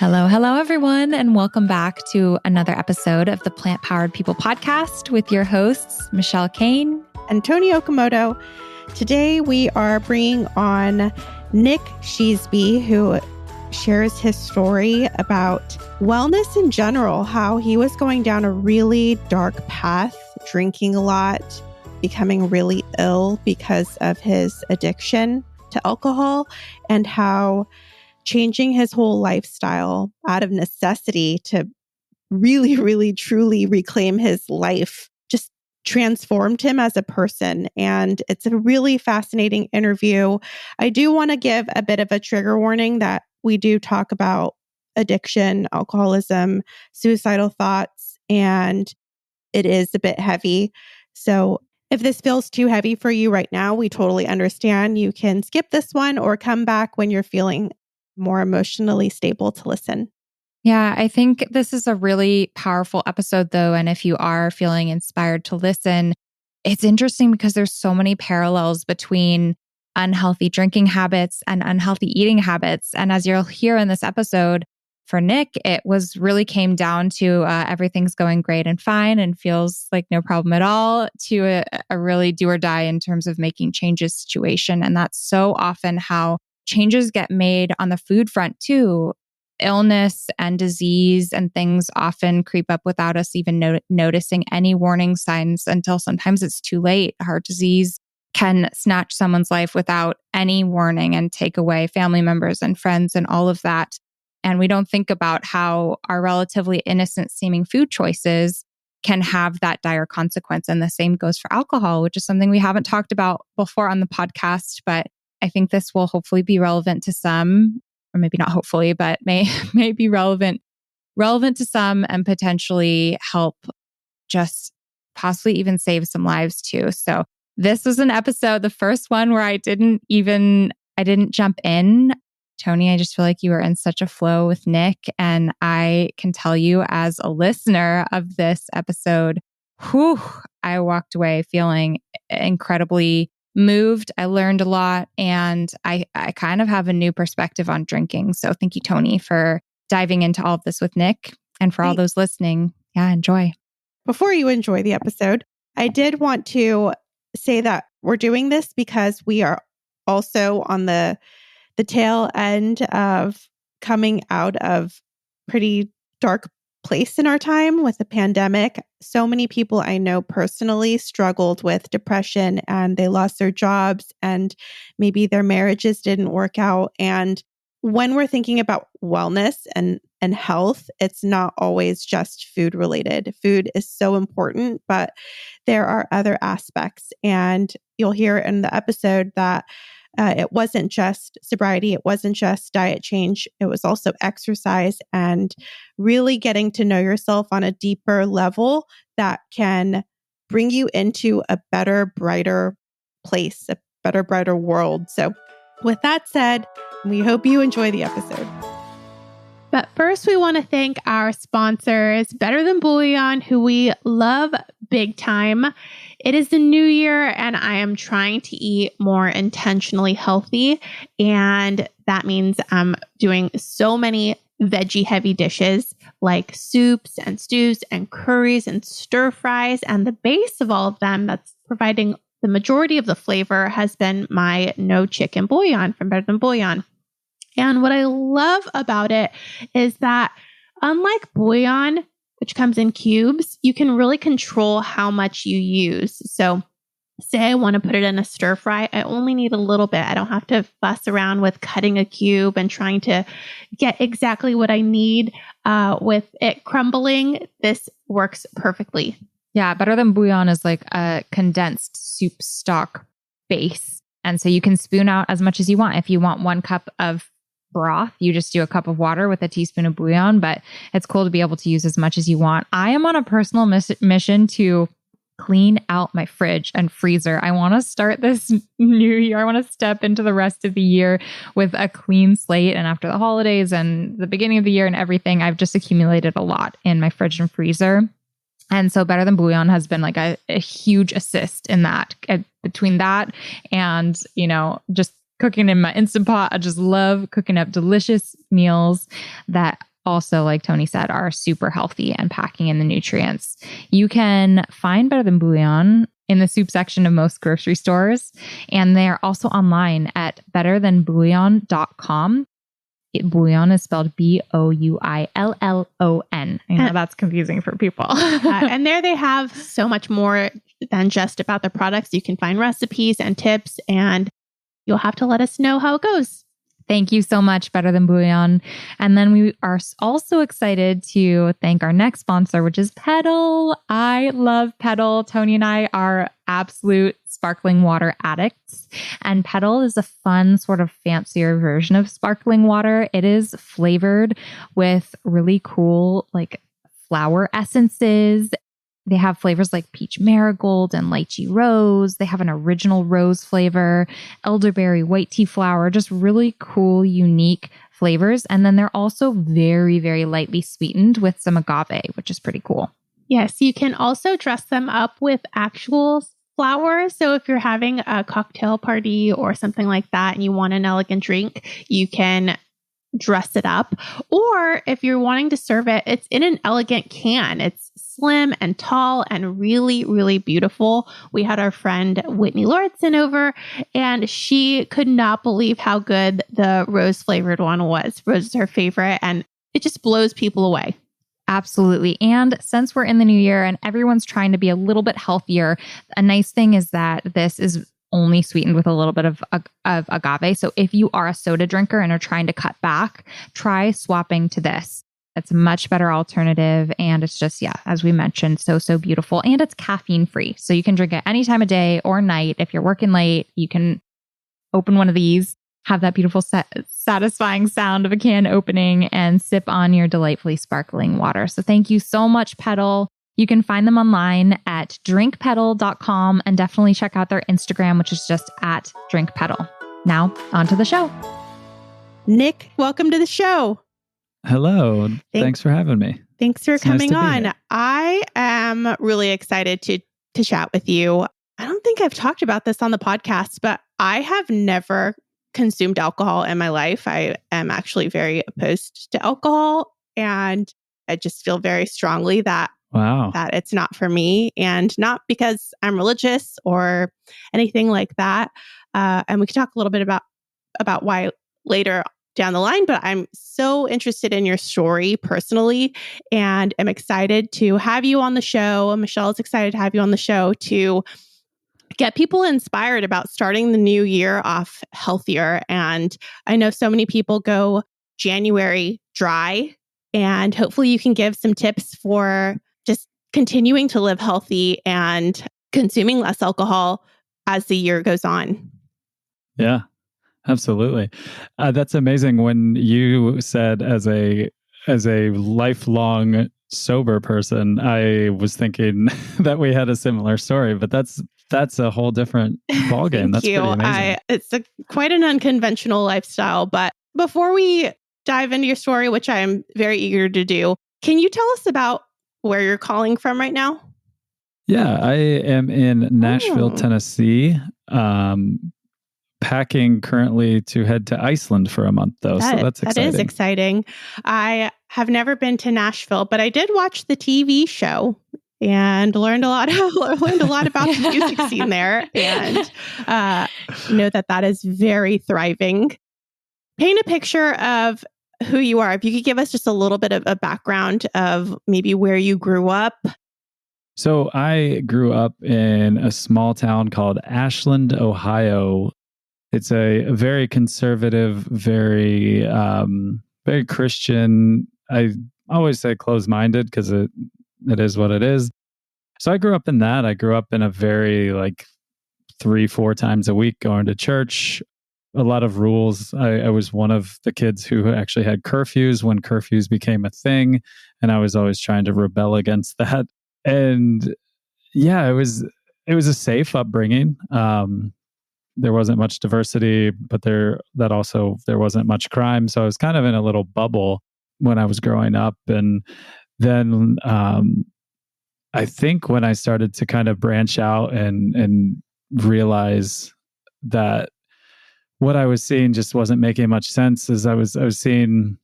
Hello, hello, everyone, and welcome back to another episode of the Plant Powered People podcast with your hosts, Michelle Kane and Tony Okamoto. Today, we are bringing on Nik Sheasby, who shares his story about wellness in general, how he was going down a really dark path, drinking a lot, becoming really ill because of his addiction to alcohol, and how changing his whole lifestyle out of necessity to really, truly reclaim his life just transformed him as a person. And it's a really fascinating interview. I do want to give a bit of a trigger warning that we do talk about addiction, alcoholism, suicidal thoughts, and it is a bit heavy. So if this feels too heavy for you right now, we totally understand. You can skip this one or come back when you're feeling more emotionally stable to listen. Yeah, I think this is a really powerful episode, though. And if you are feeling inspired to listen, it's interesting because there's so many parallels between unhealthy drinking habits and unhealthy eating habits. And as you'll hear in this episode, for Nik, it was really came down to everything's going great and fine and feels like no problem at all, to a really do or die in terms of making changes situation. And that's so often how changes get made on the food front too. Illness and disease and things often creep up without us even noticing any warning signs until sometimes it's too late. Heart disease can snatch someone's life without any warning and take away family members and friends and all of that. And we don't think about how our relatively innocent seeming food choices can have that dire consequence. And the same goes for alcohol, which is something we haven't talked about before on the podcast, but I think this will hopefully be relevant to some, or maybe not hopefully, but may be relevant to some and potentially help just possibly even save some lives too. So this was an episode, the first one where I didn't jump in. Tony, I just feel like you were in such a flow with Nik. And I can tell you as a listener of this episode, I walked away feeling incredibly moved. I learned a lot, and I kind of have a new perspective on drinking. So thank you, Tony, for diving into all of this with Nik. And for all those listening, enjoy. Before you enjoy the episode, I did want to say that we're doing this because we are also on the tail end of coming out of pretty dark place in our time with the pandemic. So many people I know personally struggled with depression, and they lost their jobs, and maybe their marriages didn't work out. And when we're thinking about wellness and health, it's not always just food related. Food is so important, but there are other aspects. And you'll hear in the episode that it wasn't just sobriety. It wasn't just diet change. It was also exercise and really getting to know yourself on a deeper level that can bring you into a better, brighter place, a better, brighter world. So with that said, we hope you enjoy the episode. But first, we want to thank our sponsors, Better Than Bouillon, who we love big time. It is the new year, and I am trying to eat more intentionally healthy. And that means I'm doing so many veggie heavy dishes like soups and stews and curries and stir fries. And the base of all of them that's providing the majority of the flavor has been my no chicken bouillon from Better Than Bouillon. And what I love about it is that unlike bouillon, which comes in cubes, you can really control how much you use. So say I want to put it in a stir fry, I only need a little bit. I don't have to fuss around with cutting a cube and trying to get exactly what I need with it crumbling. This works perfectly. Yeah, Better Than Bouillon is like a condensed soup stock base. And so you can spoon out as much as you want. If you want 1 cup of broth, you just do a cup of water with a teaspoon of bouillon, but it's cool to be able to use as much as you want. I am on a personal mission to clean out my fridge and freezer. I want to start this new year. I want to step into the rest of the year with a clean slate. And after the holidays and the beginning of the year and everything, I've just accumulated a lot in my fridge and freezer. And so Better Than Bouillon has been like a huge assist in that. Between that and, just cooking in my Instant Pot, I just love cooking up delicious meals that also, like Tony said, are super healthy and packing in the nutrients. You can find Better Than Bouillon in the soup section of most grocery stores. And they're also online at betterthanbouillon.com. Bouillon is spelled Bouillon. I know that's confusing for people. And there they have so much more than just about the products. You can find recipes and tips, and you'll have to let us know how it goes. Thank you so much, Better Than Bouillon. And then we are also excited to thank our next sponsor, which is Pedal. I love Pedal. Tony and I are absolute sparkling water addicts. And Pedal is a fun, sort of fancier version of sparkling water. It is flavored with really cool, like flower essences. They have flavors like peach marigold and lychee rose. They have an original rose flavor, elderberry, white tea flower, just really cool, unique flavors. And then they're also very, very lightly sweetened with some agave, which is pretty cool. Yes, you can also dress them up with actual flowers. So if you're having a cocktail party or something like that and you want an elegant drink, you can dress it up. Or if you're wanting to serve it, it's in an elegant can. It's slim and tall and really, really beautiful. We had our friend Whitney Lauritsen over, and she could not believe how good the rose flavored one was. Rose is her favorite, and it just blows people away. Absolutely. And since we're in the new year and everyone's trying to be a little bit healthier, a nice thing is that this is only sweetened with a little bit of agave. So if you are a soda drinker and are trying to cut back, try swapping to this. It's a much better alternative. And it's just, as we mentioned, so beautiful. And it's caffeine free. So you can drink it any time of day or night. If you're working late, you can open one of these, have that beautiful satisfying sound of a can opening, and sip on your delightfully sparkling water. So thank you so much, Pedal. You can find them online at drinkpedal.com, and definitely check out their Instagram, which is just at drinkpedal. Now, on to the show. Nik, welcome to the show. Hello. Thanks for having me. Thanks for coming on. I am really excited to chat with you. I don't think I've talked about this on the podcast, but I have never consumed alcohol in my life. I am actually very opposed to alcohol, and I just feel very strongly that it's not for me, and not because I'm religious or anything like that. And we can talk a little bit about why later down the line, but I'm so interested in your story personally, and I'm excited to have you on the show. Michelle is excited to have you on the show to get people inspired about starting the new year off healthier. And I know so many people go January dry, and hopefully you can give some tips for just continuing to live healthy and consuming less alcohol as the year goes on. Yeah, absolutely. That's amazing. When you said as a lifelong sober person, I was thinking that we had a similar story, but that's a whole different ballgame. That's pretty amazing. It's quite an unconventional lifestyle. But before we dive into your story, which I'm very eager to do, can you tell us about where you're calling from right now? Yeah, I am in Nashville, Tennessee, packing currently to head to Iceland for a month, though. So that's exciting. That is exciting. I have never been to Nashville, but I did watch the TV show and learned a lot about the music scene there, and know that is very thriving. Paint a picture of who you are. If you could give us just a little bit of a background of maybe where you grew up. So I grew up in a small town called Ashland, Ohio. It's a very conservative, very Christian. I always say closed-minded because it is what it is. So I grew up in that. I grew up in a very 3-4 times a week going to church. A lot of rules. I was one of the kids who actually had curfews when curfews became a thing, and I was always trying to rebel against that. And yeah, it was a safe upbringing. There wasn't much diversity, but there wasn't much crime. So I was kind of in a little bubble when I was growing up. And then I think when I started to kind of branch out and realize that what I was seeing just wasn't making much sense, as I was seeing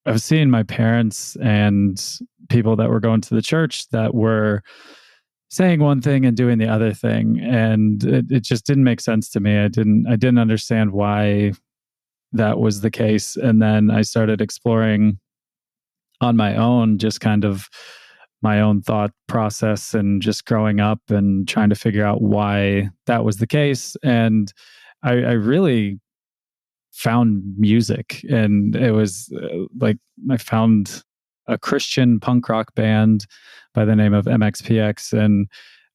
I was seeing my parents and people that were going to the church that were saying one thing and doing the other thing. And it just didn't make sense to me. I didn't understand why that was the case. And then I started exploring on my own, just kind of my own thought process and just growing up and trying to figure out why that was the case. And I really found music, and it was like I found a Christian punk rock band by the name of MXPX, and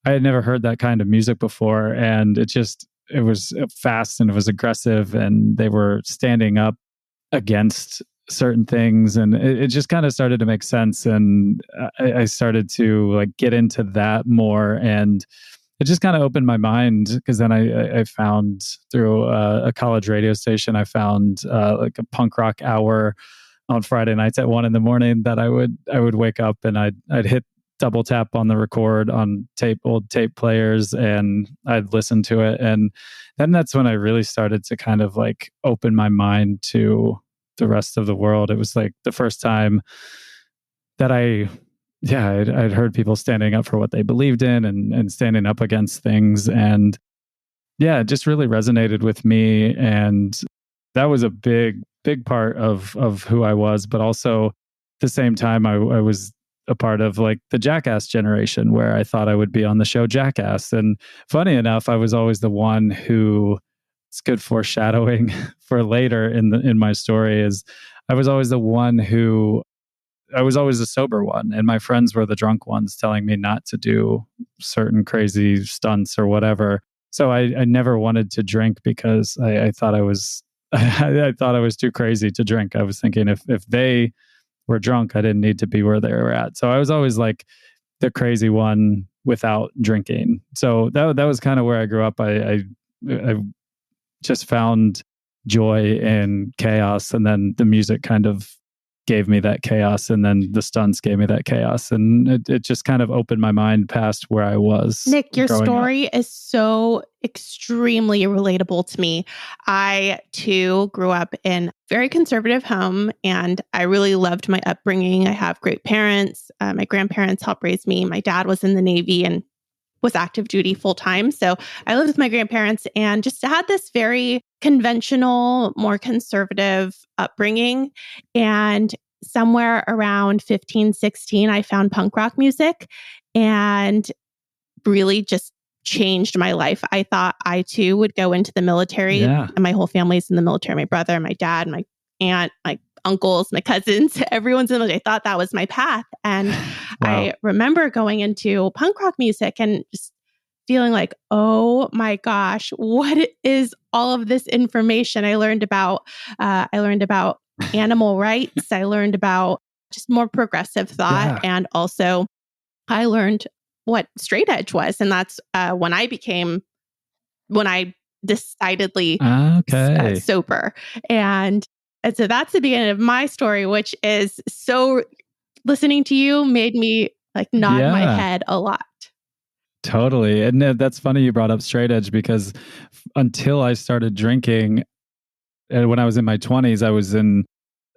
I had never heard that kind of music before. And it was fast and it was aggressive, and they were standing up against certain things, and it just kind of started to make sense. And I started to like get into that more, and it just kind of opened my mind, because then I found through a college radio station, I found like a punk rock hour on Friday nights at 1 a.m. that I would wake up and I'd hit double tap on the record on old tape players, and I'd listen to it. And then that's when I really started to kind of like open my mind to the rest of the world. It was like the first time that I'd heard people standing up for what they believed in, and standing up against things. And yeah, it just really resonated with me. And that was a big part of who I was. But also at the same time, I was a part of like the Jackass generation, where I thought I would be on the show Jackass. And funny enough, I was always the one who, it's good foreshadowing for later in my story, is I was always the one who, I was always the sober one, and my friends were the drunk ones telling me not to do certain crazy stunts or whatever. So I never wanted to drink, because I thought I was I thought I was too crazy to drink. I was thinking if they were drunk, I didn't need to be where they were at. So I was always like the crazy one without drinking. So that was kind of where I grew up. I just found joy in chaos, and then the music kind of gave me that chaos, and then the stunts gave me that chaos, and it just kind of opened my mind past where I was. Nik, your story is so extremely relatable to me. I too grew up in a very conservative home, and I really loved my upbringing. I have great parents. My grandparents helped raise me. My dad was in the Navy and was active duty full time. So I lived with my grandparents and just had this very conventional, more conservative upbringing. And somewhere around 15, 16, I found punk rock music and really just changed my life. I thought I too would go into the military. Yeah. And my whole family's in the military. My brother, my dad, my aunt, my uncles, my cousins, everyone's in the military. I thought that was my path. And Wow. I remember going into punk rock music and just feeling like, oh my gosh, what is all of this information? I learned about animal rights. I learned about just more progressive thought. Yeah. And also I learned what straight edge was. And that's when I decidedly sober. And so that's the beginning of my story, which is so, listening to you made me like nod my head a lot. Totally. And that's funny you brought up straight edge, because until I started drinking, and when I was in my 20s, I was in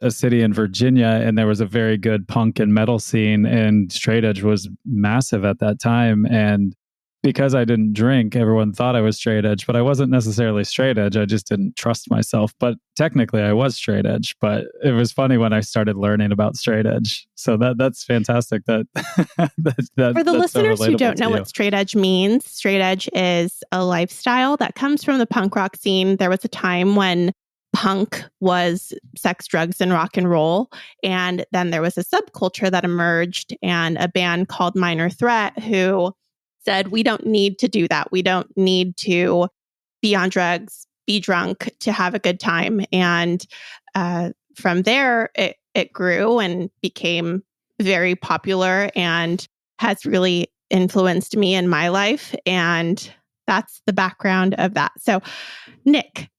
a city in Virginia, and there was a very good punk and metal scene, and straight edge was massive at that time. And because I didn't drink, everyone thought I was straight edge, but I wasn't necessarily straight edge. I just didn't trust myself. But technically I was straight edge. But it was funny when I started learning about straight edge. So that's fantastic. That for the listeners who don't know what straight edge means, straight edge is a lifestyle that comes from the punk rock scene. There was a time when punk was sex, drugs, and rock and roll. And then there was a subculture that emerged, and a band called Minor Threat who said, we don't need to do that. We don't need to be on drugs, be drunk to have a good time. And from there, it grew and became very popular and has really influenced me in my life. And that's the background of that. So, Nik,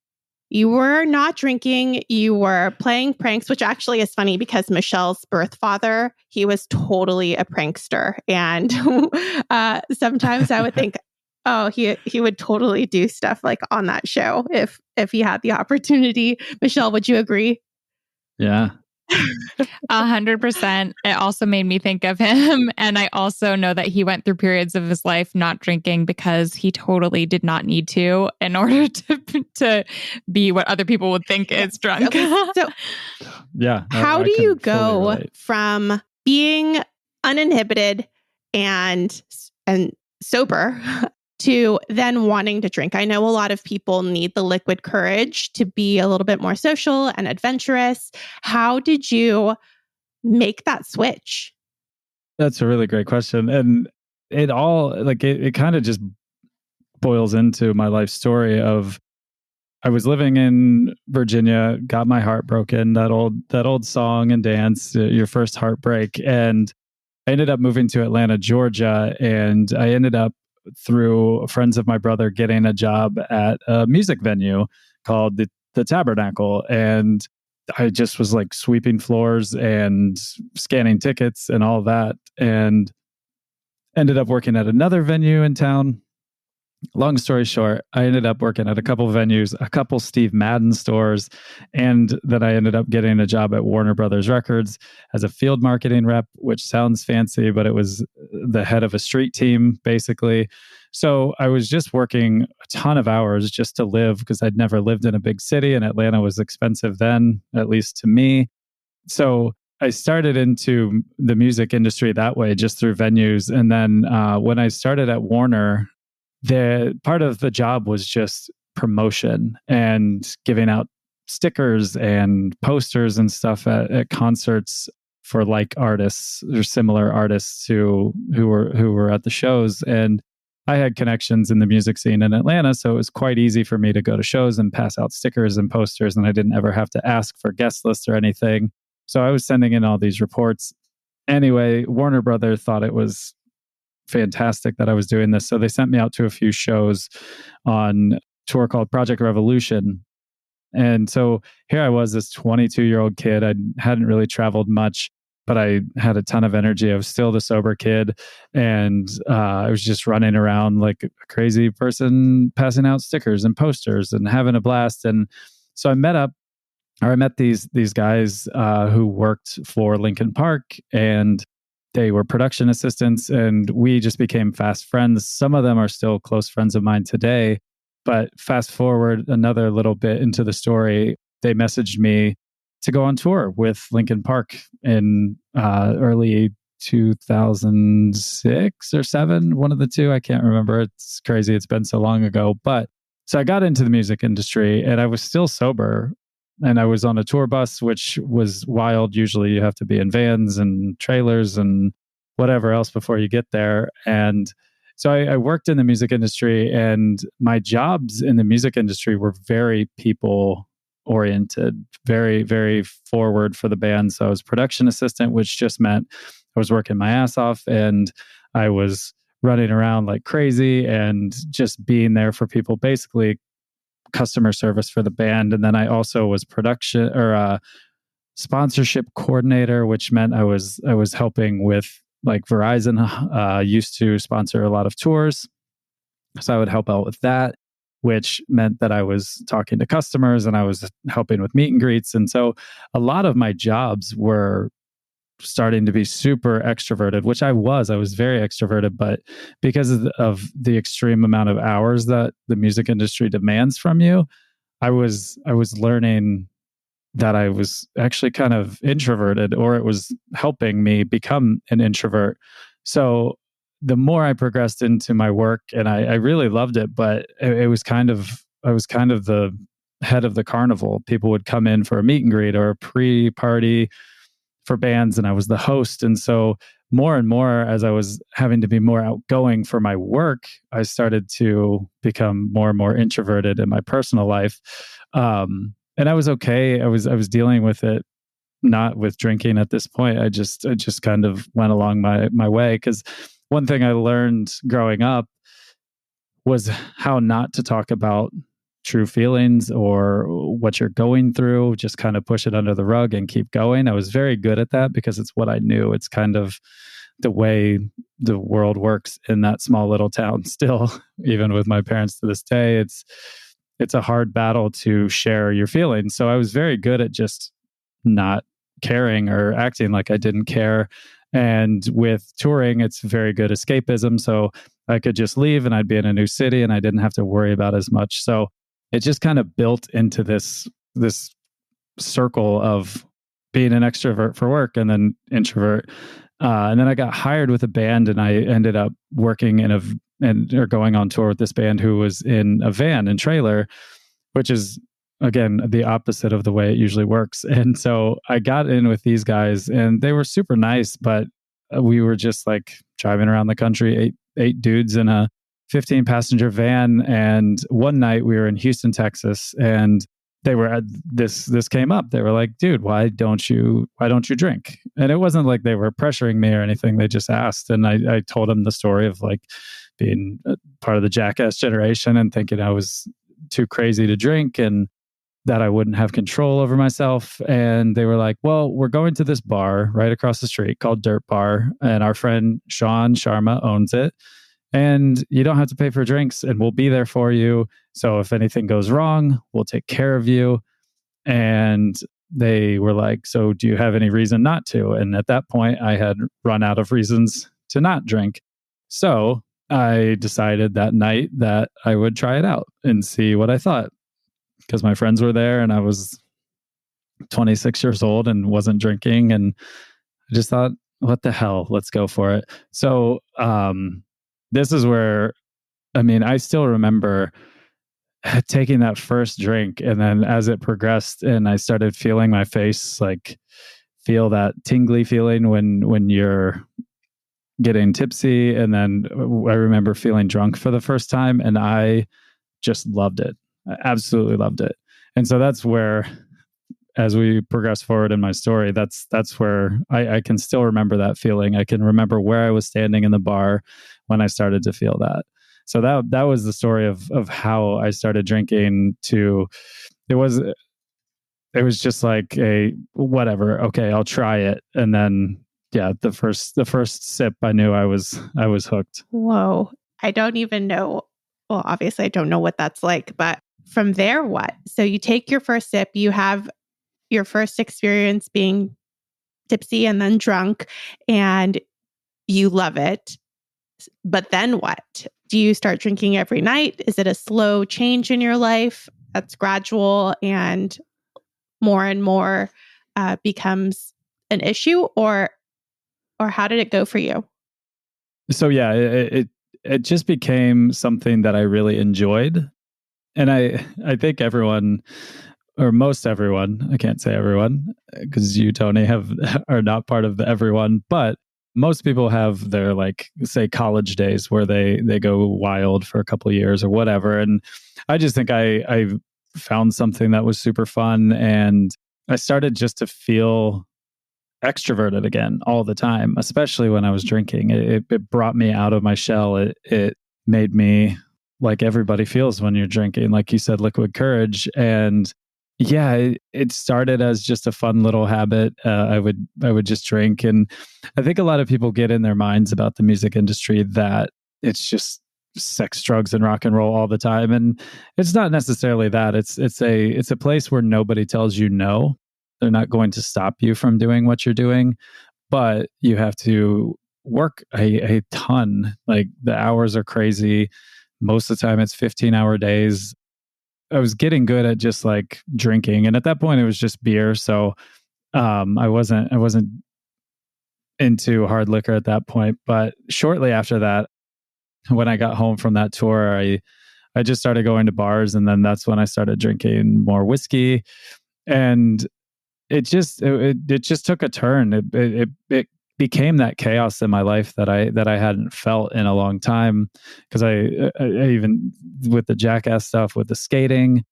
you were not drinking, you were playing pranks, which actually is funny because Michelle's birth father, he was totally a prankster. And sometimes I would think, oh, he would totally do stuff like on that show if he had the opportunity. Michelle, would you agree? Yeah. 100%. It also made me think of him. And I also know that he went through periods of his life not drinking because he totally did not need to in order to be what other people would think is drunk. So yeah. How do you go from being uninhibited and sober to then wanting to drink? I know a lot of people need the liquid courage to be a little bit more social and adventurous. How did you make that switch? That's a really great question. And it all, like, it kind of just boils into my life story of, I was living in Virginia, got my heart broken, that old song and dance, your first heartbreak. And I ended up moving to Atlanta, Georgia. And I ended up, through friends of my brother, getting a job at a music venue called the Tabernacle. And I just was like sweeping floors and scanning tickets and all that. And ended up working at another venue in town. Long story short, I ended up working at a couple venues, a couple Steve Madden stores, and then I ended up getting a job at Warner Brothers Records as a field marketing rep, which sounds fancy, but it was the head of a street team, basically. So I was just working a ton of hours just to live, because I'd never lived in a big city, and Atlanta was expensive then, at least to me. So I started into the music industry that way, just through venues. And then when I started at Warner, the part of the job was just promotion and giving out stickers and posters and stuff at concerts for like artists or similar artists who were at the shows. And I had connections in the music scene in Atlanta, so it was quite easy for me to go to shows and pass out stickers and posters, and I didn't ever have to ask for guest lists or anything. So I was sending in all these reports. Anyway, Warner Brothers thought it was fantastic that I was doing this. So they sent me out to a few shows on a tour called Project Revolution. And so here I was, this 22-year-old kid. I hadn't really traveled much, but I had a ton of energy. I was still the sober kid. And I was just running around like a crazy person, passing out stickers and posters and having a blast. And so I met these guys who worked for Linkin Park, and they were production assistants, and we just became fast friends. Some of them are still close friends of mine today. But fast forward another little bit into the story, they messaged me to go on tour with Linkin Park in early 2006 or 7, one of the two. I can't remember. It's crazy. It's been so long ago. But so I got into the music industry, and I was still sober. And I was on a tour bus, which was wild. Usually you have to be in vans and trailers and whatever else before you get there. And so I worked in the music industry, and my jobs in the music industry were very people oriented, very, very forward for the band. So I was production assistant, which just meant I was working my ass off, and I was running around like crazy and just being there for people, basically customer service for the band. And then I also was production or sponsorship coordinator, which meant I was helping with, like, Verizon used to sponsor a lot of tours, so I would help out with that, which meant that I was talking to customers and I was helping with meet and greets. And so a lot of my jobs were starting to be super extroverted, which I was very extroverted, but because of the extreme amount of hours that the music industry demands from you, I was learning that I was actually kind of introverted, or it was helping me become an introvert. So the more I progressed into my work, and I really loved it, but I was kind of the head of the carnival. People would come in for a meet and greet or a pre-party for bands, and I was the host. And so more and more, as I was having to be more outgoing for my work, I started to become more and more introverted in my personal life. And I was okay. I was dealing with it, not with drinking at this point. I just kind of went along my way, because one thing I learned growing up was how not to talk about true feelings or what you're going through. Just kind of push it under the rug and keep going. I was very good at that because it's what I knew. It's kind of the way the world works in that small little town still, even with my parents to this day. It's a hard battle to share your feelings. So I was very good at just not caring or acting like I didn't care. And with touring, it's very good escapism. So I could just leave and I'd be in a new city and I didn't have to worry about as much. So it just kind of built into this circle of being an extrovert for work and then introvert. And then I got hired with a band and I ended up working or going on tour with this band who was in a van and trailer, which is, again, the opposite of the way it usually works. And so I got in with these guys and they were super nice, but we were just like driving around the country, eight dudes in a 15-passenger van. And one night we were in Houston, Texas, and they were at this came up. They were like, dude, why don't you drink? And it wasn't like they were pressuring me or anything. They just asked. And I told them the story of like being part of the jackass generation and thinking I was too crazy to drink and that I wouldn't have control over myself. And they were like, well, we're going to this bar right across the street called Dirt Bar. And our friend Sean Sharma owns it. And you don't have to pay for drinks and we'll be there for you. So if anything goes wrong, we'll take care of you. And they were like, so do you have any reason not to? And at that point, I had run out of reasons to not drink. So I decided that night that I would try it out and see what I thought. Because my friends were there and I was 26 years old and wasn't drinking. And I just thought, what the hell? Let's go for it. So this is where, I still remember taking that first drink. And then as it progressed and I started feeling my face, like feel that tingly feeling when you're getting tipsy. And then I remember feeling drunk for the first time and I just loved it. I absolutely loved it. And so that's where, as we progress forward in my story, that's where I can still remember that feeling. I can remember where I was standing in the bar when I started to feel that. So that was the story of how I started drinking. It was just like a whatever. Okay, I'll try it. And then the first sip, I knew I was hooked. Whoa. I don't even know. Well, obviously I don't know what that's like, but from there, what? So you take your first sip, you have your first experience being tipsy and then drunk, and you love it. But then what? Do you start drinking every night? Is it a slow change in your life that's gradual and more becomes an issue, or how did it go for you? So yeah, it just became something that I really enjoyed. And I think everyone, or most everyone, I can't say everyone, because you, Tony, are not part of the everyone, but most people have their, like, say, college days where they go wild for a couple of years or whatever. And I just think I found something that was super fun. And I started just to feel extroverted again all the time, especially when I was drinking. It brought me out of my shell. It made me like everybody feels when you're drinking, like you said, liquid courage. And yeah, it started as just a fun little habit. I would just drink. And I think a lot of people get in their minds about the music industry that it's just sex, drugs, and rock and roll all the time. And it's not necessarily that. It's a place where nobody tells you no. They're not going to stop you from doing what you're doing, but you have to work a ton. Like, the hours are crazy. Most of the time it's 15-hour days. I was getting good at just like drinking. And at that point it was just beer. So I wasn't into hard liquor at that point. But shortly after that, when I got home from that tour, I just started going to bars, and then that's when I started drinking more whiskey. And it just took a turn. It became that chaos in my life that I hadn't felt in a long time, because I even with the jackass stuff, with the skating,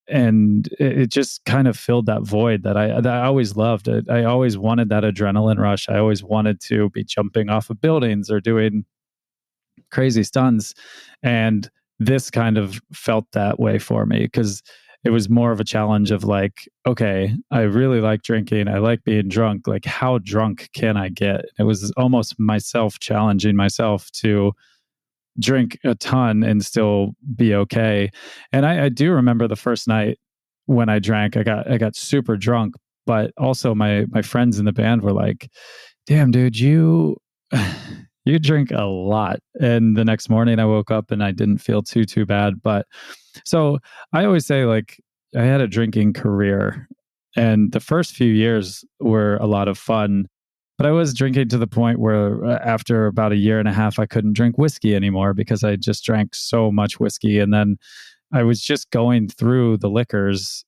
and it just kind of filled that void that I always loved. I always wanted that adrenaline rush. I always wanted to be jumping off of buildings or doing crazy stunts, and this kind of felt that way for me, because it was more of a challenge of like, okay, I really like drinking. I like being drunk. Like, how drunk can I get? It was almost myself challenging myself to drink a ton and still be okay. And I do remember the first night when I drank, I got super drunk, But also my friends in the band were like, damn, dude, you you drink a lot. And the next morning I woke up and I didn't feel too bad. But so I always say, like, I had a drinking career and the first few years were a lot of fun. But I was drinking to the point where after about a year and a half, I couldn't drink whiskey anymore because I just drank so much whiskey. And then I was just going through the liquors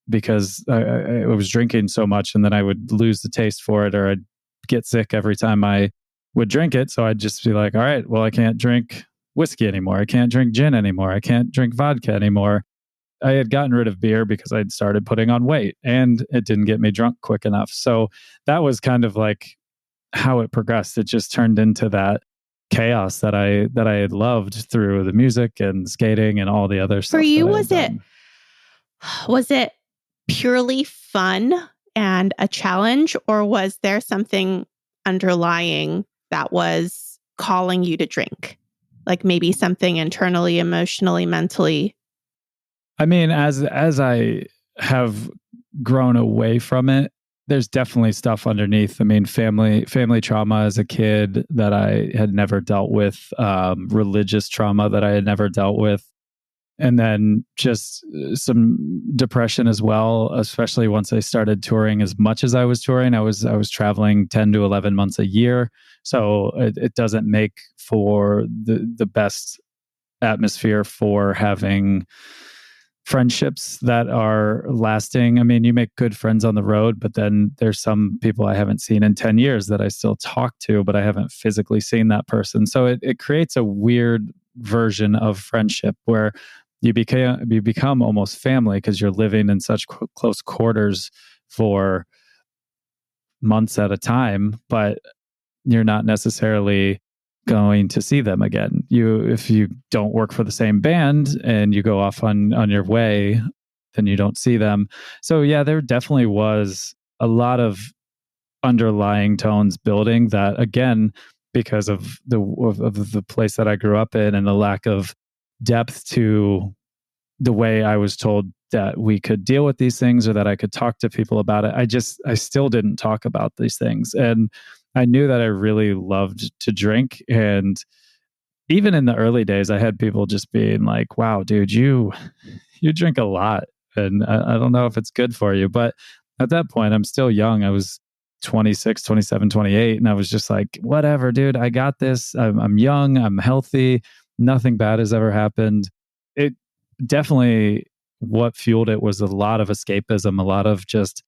because I was drinking so much, and then I would lose the taste for it, or I'd get sick every time I would drink it. So I'd just be like, all right, well, I can't drink whiskey anymore. I can't drink gin anymore. I can't drink vodka anymore. I had gotten rid of beer because I'd started putting on weight and it didn't get me drunk quick enough. So that was kind of like how it progressed. It just turned into that chaos that I had loved through the music and skating and all the other stuff. For you, was it purely fun and a challenge, or was there something underlying that was calling you to drink? Like maybe something internally, emotionally, mentally? I mean, as I have grown away from it, there's definitely stuff underneath. I mean, family trauma as a kid that I had never dealt with, religious trauma that I had never dealt with, and then just some depression as well, especially once I started touring as much as I was touring. I was traveling 10 to 11 months a year. So it doesn't make for the best atmosphere for having friendships that are lasting. I mean, you make good friends on the road, but then there's some people I haven't seen in 10 years that I still talk to, but I haven't physically seen that person. So it creates a weird version of friendship where you become almost family because you're living in such close quarters for months at a time, but you're not necessarily going to see them again. If you don't work for the same band and you go off on your way, then you don't see them. So yeah, there definitely was a lot of underlying tones building that, again, because of the place that I grew up in and the lack of depth to the way I was told that we could deal with these things or that I could talk to people about it. I still didn't talk about these things. And I knew that I really loved to drink. And even in the early days, I had people just being like, wow, dude, you drink a lot. And I don't know if it's good for you. But at that point, I'm still young. I was 26, 27, 28. And I was just like, whatever, dude, I got this. I'm young. I'm healthy. Nothing bad has ever happened. It definitely, what fueled it was a lot of escapism, a lot of just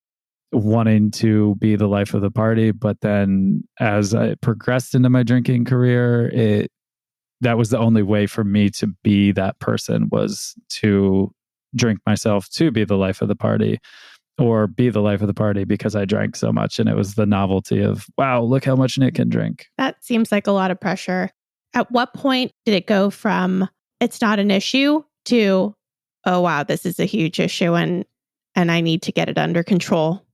wanting to be the life of the party. But then as I progressed into my drinking career, that was the only way for me to be that person, was to drink myself to be the life of the party, or be the life of the party because I drank so much. And it was the novelty of, wow, look how much Nik can drink. That seems like a lot of pressure. At what point did it go from it's not an issue to, oh, wow, this is a huge issue and I need to get it under control?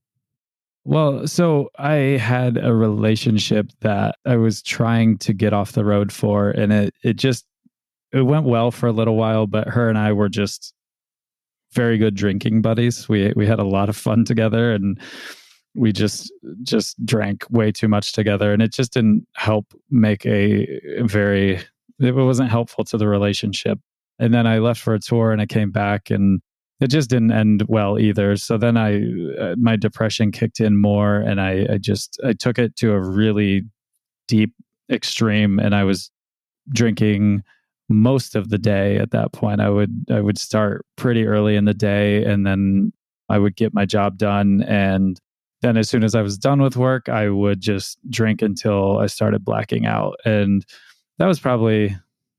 Well, so I had a relationship that I was trying to get off the road for, and it went well for a little while, but her and I were just very good drinking buddies. We had a lot of fun together, and we just drank way too much together, and it just didn't help make it wasn't helpful to the relationship. And then I left for a tour and I came back and it just didn't end well either. So then my depression kicked in more, and I took it to a really deep extreme, and I was drinking most of the day at that point. I would start pretty early in the day, and then I would get my job done, and then as soon as I was done with work, I would just drink until I started blacking out. And that was probably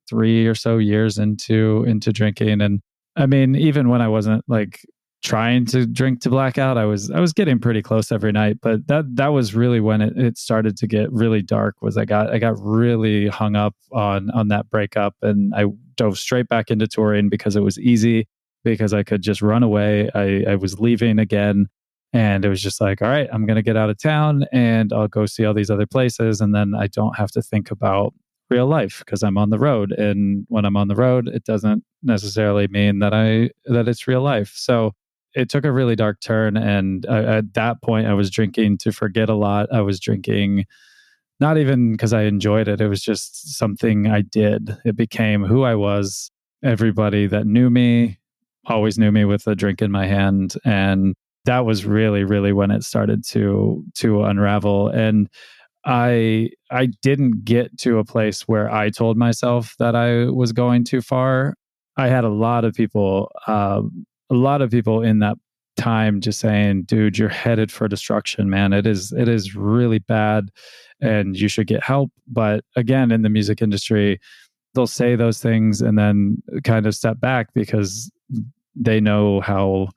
3 or so years into drinking. And I mean, even when I wasn't like trying to drink to blackout, I was getting pretty close every night. But that was really when it started to get really dark. Was I got really hung up on that breakup, and I dove straight back into touring because it was easy, because I could just run away. I was leaving again, and it was just like, all right, I'm going to get out of town and I'll go see all these other places, and then I don't have to think about real life because I'm on the road. And when I'm on the road, it doesn't necessarily mean that it's real life. So it took a really dark turn. And at that point, I was drinking to forget a lot. I was drinking not even because I enjoyed it. It was just something I did. It became who I was. Everybody that knew me always knew me with a drink in my hand. And that was really, really when it started to unravel. And I didn't get to a place where I told myself that I was going too far. I had a lot of people in that time just saying, dude, you're headed for destruction, man. It is really bad and you should get help. But again, in the music industry, they'll say those things and then kind of step back because they know how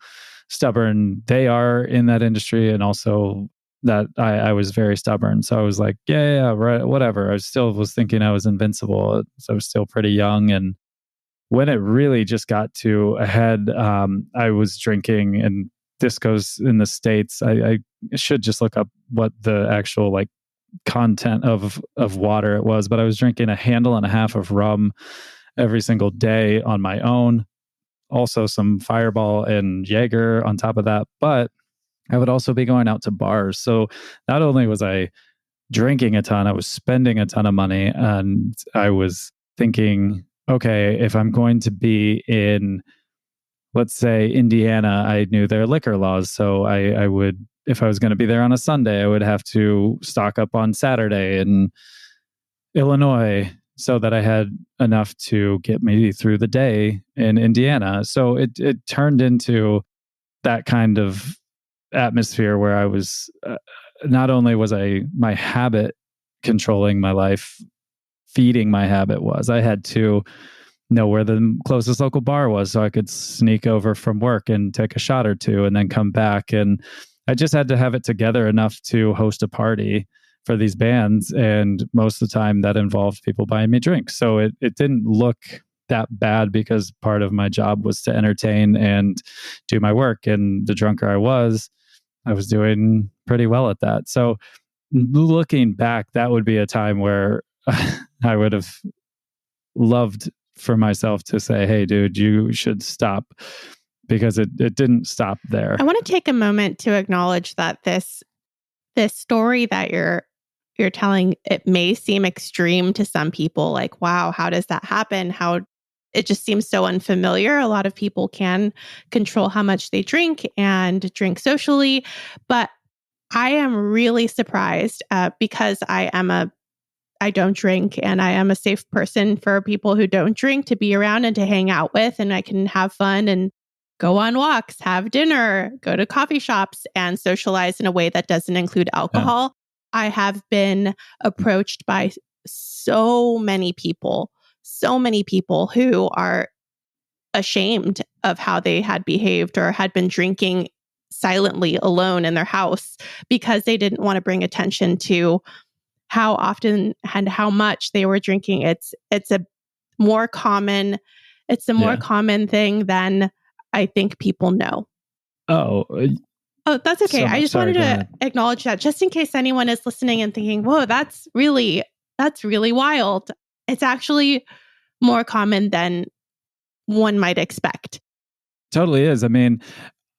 stubborn they are in that industry. And also that I was very stubborn. So I was like, yeah, right, whatever. I still was thinking I was invincible. So I was still pretty young. And when it really just got to a head, I was drinking, and this goes in the States. I should just look up what the actual like content of water it was, but I was drinking a handle and a half of rum every single day on my own. Also some Fireball and Jaeger on top of that. But I would also be going out to bars. So not only was I drinking a ton, I was spending a ton of money, and I was thinking, okay, if I'm going to be in, let's say, Indiana, I knew their liquor laws. So I would, if I was going to be there on a Sunday, I would have to stock up on Saturday in Illinois so that I had enough to get me through the day in Indiana. So it turned into that kind of atmosphere where I was, not only was my habit controlling my life, feeding my habit was. I had to know where the closest local bar was so I could sneak over from work and take a shot or two and then come back. And I just had to have it together enough to host a party for these bands. And most of the time that involved people buying me drinks. So it didn't look that bad because part of my job was to entertain and do my work. And the drunker I was doing pretty well at that. So looking back, that would be a time where I would have loved for myself to say, hey, dude, you should stop, because it didn't stop there. I want to take a moment to acknowledge that this story that you're telling, it may seem extreme to some people, like, wow, how does that happen? How it just seems so unfamiliar. A lot of people can control how much they drink and drink socially, but I am really surprised because I don't drink, and I am a safe person for people who don't drink to be around and to hang out with, and I can have fun and go on walks, have dinner, go to coffee shops, and socialize in a way that doesn't include alcohol. Yeah. I have been approached by so many people who are ashamed of how they had behaved or had been drinking silently alone in their house because they didn't want to bring attention to how often and how much they were drinking. It's a more common thing than I think people know. Oh, that's okay. I just wanted to acknowledge that, just in case anyone is listening and thinking, whoa, that's really wild. It's actually more common than one might expect. Totally is. I mean,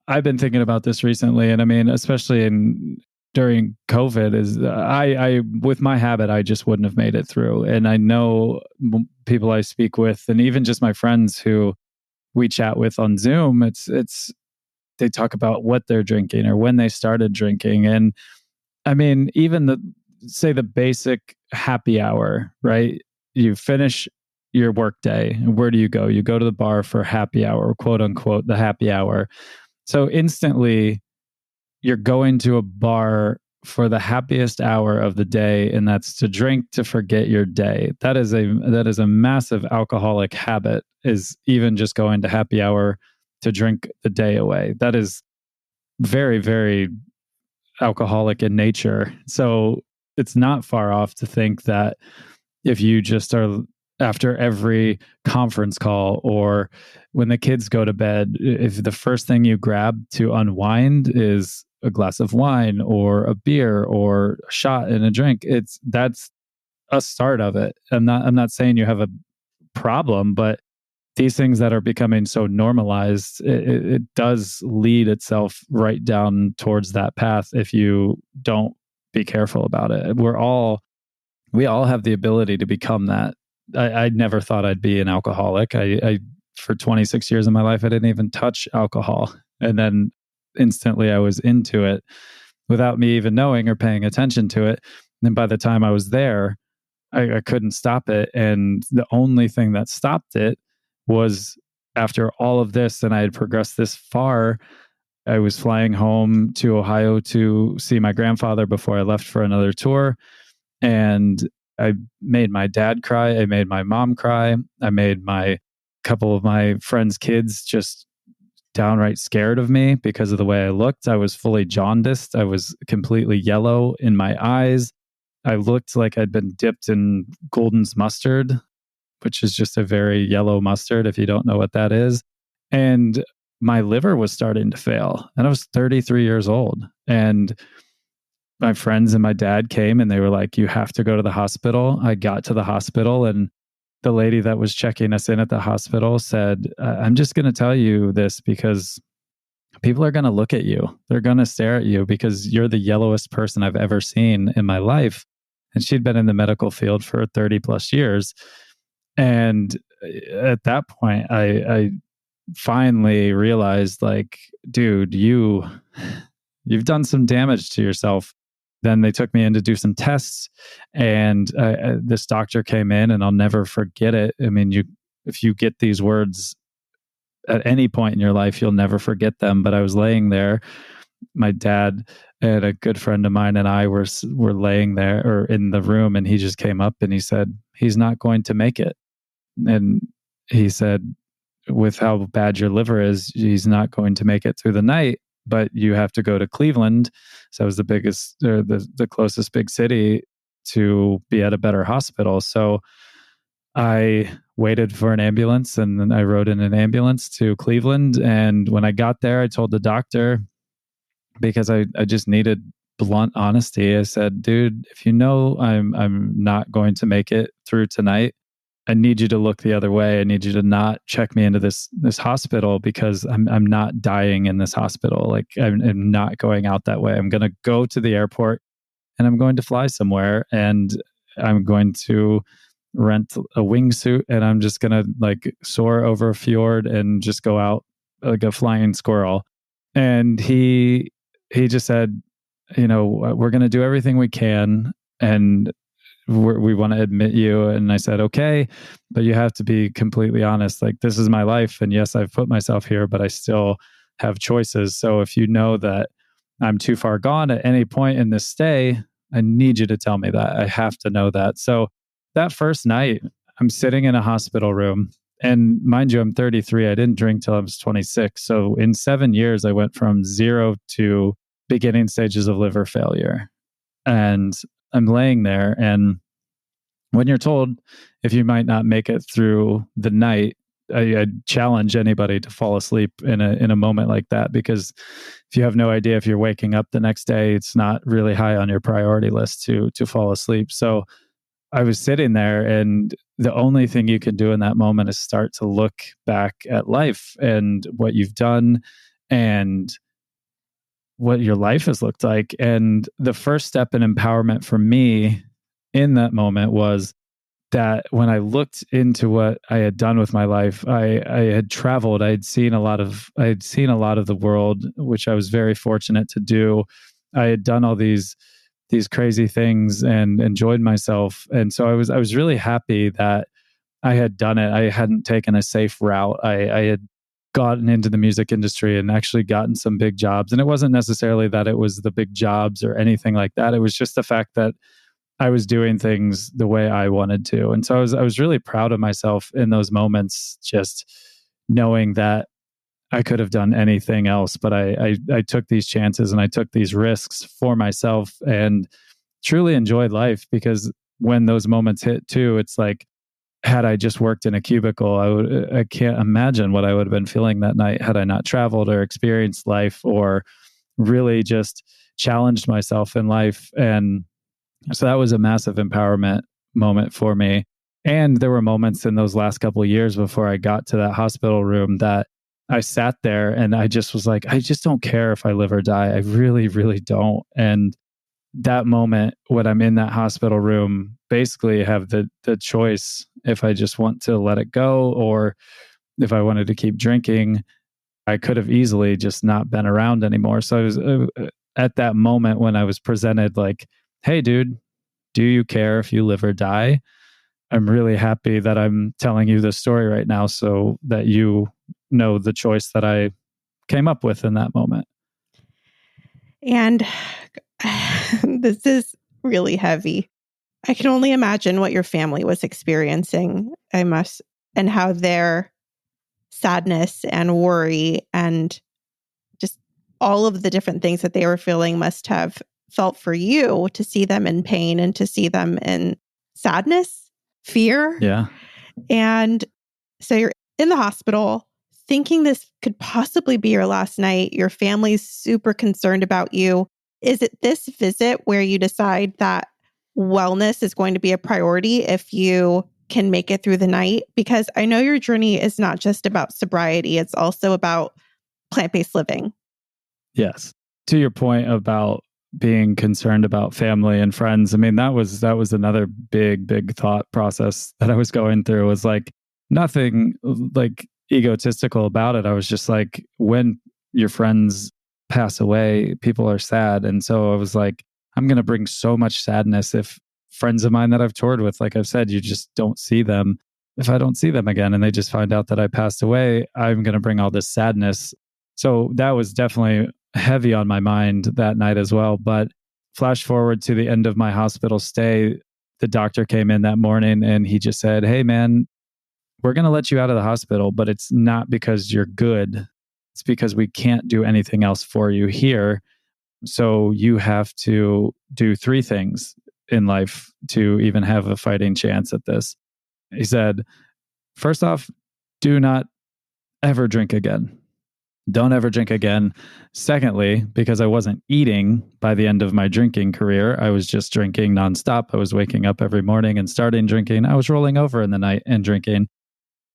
I've been thinking about this recently, and I mean, especially during COVID, is I with my habit, I just wouldn't have made it through. And I know people I speak with, and even just my friends who we chat with on Zoom, it's they talk about what they're drinking or when they started drinking. And I mean, even the basic happy hour, right? You finish your work day, and where do you go? You go to the bar for happy hour, quote unquote, the happy hour. So instantly you're going to a bar for the happiest hour of the day, and that's to drink to forget your day. That is a massive alcoholic habit, is even just going to happy hour to drink the day away. That is very, very alcoholic in nature. So it's not far off to think that if you just are, after every conference call or when the kids go to bed, if the first thing you grab to unwind is a glass of wine or a beer or a shot and a drink, that's a start of it. I'm not saying you have a problem, but these things that are becoming so normalized, it does lead itself right down towards that path if you don't be careful about it. We all have the ability to become that. I never thought I'd be an alcoholic. I for 26 years of my life, I didn't even touch alcohol. And then instantly I was into it without me even knowing or paying attention to it. And by the time I was there, I couldn't stop it. And the only thing that stopped it was after all of this, and I had progressed this far, I was flying home to Ohio to see my grandfather before I left for another tour. And I made my dad cry. I made my mom cry. I made my couple of my friends' kids just downright scared of me because of the way I looked. I was fully jaundiced. I was completely yellow in my eyes. I looked like I'd been dipped in Golden's mustard, which is just a very yellow mustard, if you don't know what that is. And my liver was starting to fail. And I was 33 years old. And my friends and my dad came and they were like, you have to go to the hospital. I got to the hospital, and the lady that was checking us in at the hospital said, I'm just going to tell you this because people are going to look at you. They're going to stare at you because you're the yellowest person I've ever seen in my life. And she'd been in the medical field for 30 plus years. And at that point, I finally realized, like, dude, you've done some damage to yourself. Then they took me in to do some tests, and this doctor came in, and I'll never forget it. I mean, if you get these words at any point in your life, you'll never forget them. But I was laying there. My dad and a good friend of mine and I were laying there or in the room, and he just came up and he said, he's not going to make it. And he said, with how bad your liver is, he's not going to make it through the night, but you have to go to Cleveland. So it was the biggest, or the closest big city to be at a better hospital. So I waited for an ambulance, and then I rode in an ambulance to Cleveland. And when I got there, I told the doctor, because I just needed blunt honesty. I said, dude, if you know I'm not going to make it through tonight, I need you to look the other way. I need you to not check me into this hospital, because I'm not dying in this hospital. Like, I'm not going out that way. I'm going to go to the airport, and I'm going to fly somewhere, and I'm going to rent a wingsuit, and I'm just going to like soar over a fjord and just go out like a flying squirrel. And he just said, we're going to do everything we can, and we want to admit you. And I said, okay, but you have to be completely honest. Like, this is my life. And yes, I've put myself here, but I still have choices. So if you know that I'm too far gone at any point in this stay, I need you to tell me that. I have to know that. So that first night, I'm sitting in a hospital room. And mind you, I'm 33. I didn't drink till I was 26. So in 7 years, I went from 0 to beginning stages of liver failure. And I'm laying there, and when you're told if you might not make it through the night, I challenge anybody to fall asleep in a moment like that, because if you have no idea if you're waking up the next day, it's not really high on your priority list to fall asleep. So I was sitting there, and the only thing you can do in that moment is start to look back at life and what you've done and what your life has looked like. And the first step in empowerment for me in that moment was that when I looked into what I had done with my life, I had traveled. I had seen a lot of the world, which I was very fortunate to do. I had done all these crazy things and enjoyed myself. And so I was really happy that I had done it. I hadn't taken a safe route. I had gotten into the music industry and actually gotten some big jobs. And it wasn't necessarily that it was the big jobs or anything like that. It was just the fact that I was doing things the way I wanted to. And so I was really proud of myself in those moments, just knowing that I could have done anything else, but I took these chances and I took these risks for myself and truly enjoyed life. Because when those moments hit too, it's like, had I just worked in a cubicle, I can't imagine what I would have been feeling that night had I not traveled or experienced life or really just challenged myself in life. And so that was a massive empowerment moment for me. And there were moments in those last couple of years before I got to that hospital room that I sat there and I just was like, I just don't care if I live or die. I really, really don't. And that moment when I'm in that hospital room, basically have the choice if I just want to let it go or if I wanted to keep drinking. I could have easily just not been around anymore. So I was at that moment when I was presented like, hey, dude, do you care if you live or die? I'm really happy that I'm telling you this story right now so that you know the choice that I came up with in that moment. And this is really heavy. I can only imagine what your family was experiencing. And how their sadness and worry and just all of the different things that they were feeling must have felt for you to see them in pain and to see them in sadness, fear. Yeah. And so you're in the hospital thinking this could possibly be your last night. Your family's super concerned about you. Is it this visit where you decide that wellness is going to be a priority if you can make it through the night? Because I know your journey is not just about sobriety, it's also about plant-based living. Yes. To your point about being concerned about family and friends, I mean, that was another big thought process that I was going through. Was like nothing like egotistical about it. I was just like, when your friends pass away, people are sad. And so I was like, I'm going to bring so much sadness if friends of mine that I've toured with, like I've said, you just don't see them. If I don't see them again and they just find out that I passed away, I'm going to bring all this sadness. So that was definitely heavy on my mind that night as well. But flash forward to the end of my hospital stay, the doctor came in that morning and he just said, hey man, we're going to let you out of the hospital, but it's not because you're good. It's because we can't do anything else for you here. So you have to do 3 things in life to even have a fighting chance at this. He said, first off, do not ever drink again. Don't ever drink again. Secondly, because I wasn't eating by the end of my drinking career, I was just drinking nonstop. I was waking up every morning and starting drinking. I was rolling over in the night and drinking.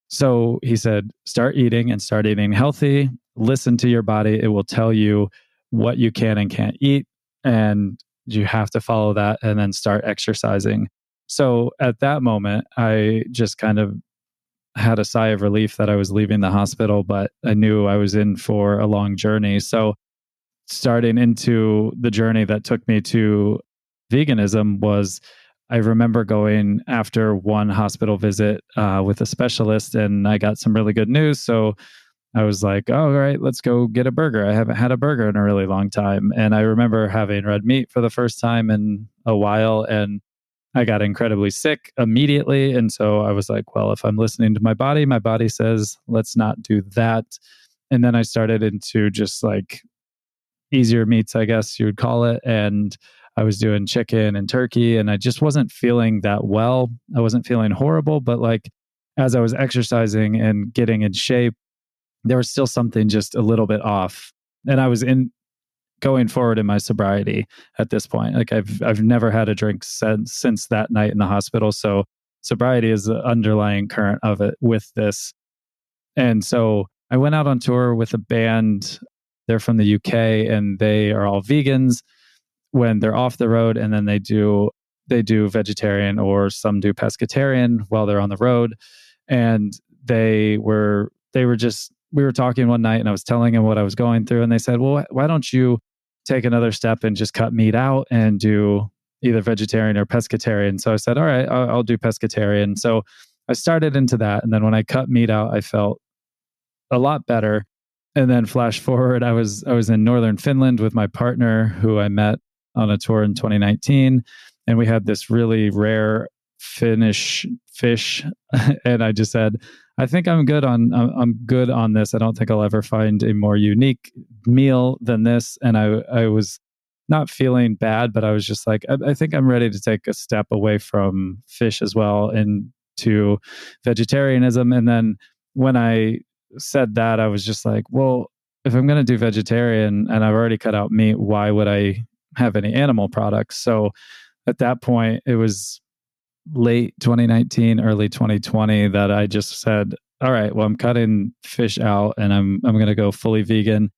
So he said, start eating and start eating healthy. Listen to your body. It will tell you what you can and can't eat. And you have to follow that and then start exercising. So at that moment, I just kind of had a sigh of relief that I was leaving the hospital, but I knew I was in for a long journey. So starting into the journey that took me to veganism was, I remember going after one hospital visit with a specialist and I got some really good news. So I was like, oh, all right, let's go get a burger. I haven't had a burger in a really long time. And I remember having red meat for the first time in a while. And I got incredibly sick immediately. And so I was like, well, if I'm listening to my body says, let's not do that. And then I started into just like easier meats, I guess you would call it. And I was doing chicken and turkey, and I just wasn't feeling that well. I wasn't feeling horrible, but like as I was exercising and getting in shape, there was still something just a little bit off. And I was going forward in my sobriety at this point. Like I've never had a drink since that night in the hospital. So sobriety is the underlying current of it with this. And so I went out on tour with a band. They're from the UK and they are all vegans when they're off the road, and then they do vegetarian or some do pescatarian while they're on the road. And we were talking one night and I was telling them what I was going through, and they said, well, why don't you take another step and just cut meat out and do either vegetarian or pescatarian? So I said, all right, I'll do pescatarian. So I started into that. And then when I cut meat out, I felt a lot better. And then flash forward, I was in northern Finland with my partner who I met on a tour in 2019. And we had this really rare Finnish fish. And I just said, I think I'm good on this. I don't think I'll ever find a more unique meal than this. And I was not feeling bad, but I was just like, I think I'm ready to take a step away from fish as well into vegetarianism. And then when I said that, I was just like, well, if I'm going to do vegetarian and I've already cut out meat, why would I have any animal products? So at that point, it was late 2019, early 2020 that I just said, all right, well, I'm cutting fish out and I'm going to go fully vegan.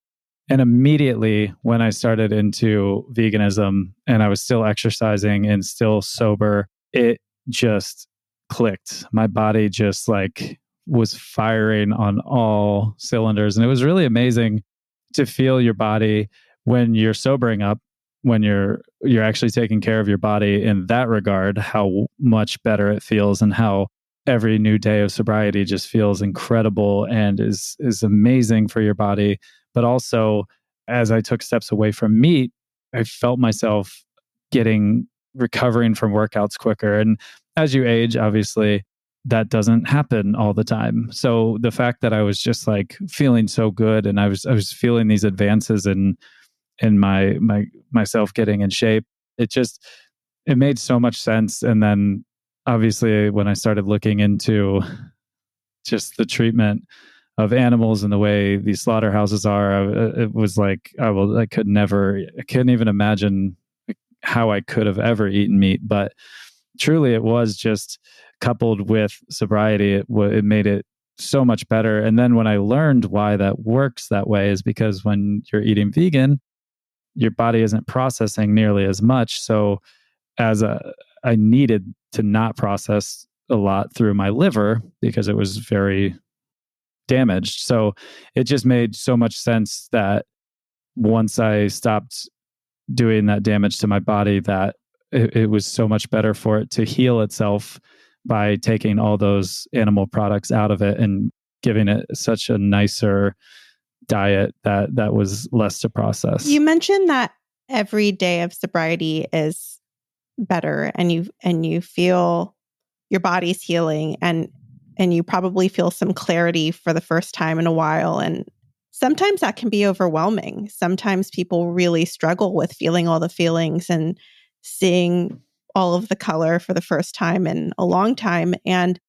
And immediately when I started into veganism and I was still exercising and still sober, it just clicked. My body just like was firing on all cylinders. And it was really amazing to feel your body when you're sobering up, when you're actually taking care of your body in that regard, how much better it feels and how every new day of sobriety just feels incredible and is amazing for your body. But also, as I took steps away from meat, I felt myself recovering from workouts quicker. And as you age, obviously, that doesn't happen all the time. So the fact that I was just like feeling so good and I was feeling these advances in myself getting in shape, it made so much sense. And then obviously when I started looking into just the treatment of animals and the way these slaughterhouses are, it was like, I couldn't even imagine how I could have ever eaten meat. But truly it was just coupled with sobriety, it made it so much better. And then when I learned why that works that way is because when you're eating vegan, your body isn't processing nearly as much. So I needed to not process a lot through my liver because it was very damaged. So it just made so much sense that once I stopped doing that damage to my body, that it was so much better for it to heal itself by taking all those animal products out of it and giving it such a nicer diet that was less to process. You mentioned that every day of sobriety is better and you feel your body's healing and you probably feel some clarity for the first time in a while. And sometimes that can be overwhelming. Sometimes people really struggle with feeling all the feelings and seeing all of the color for the first time in a long time. And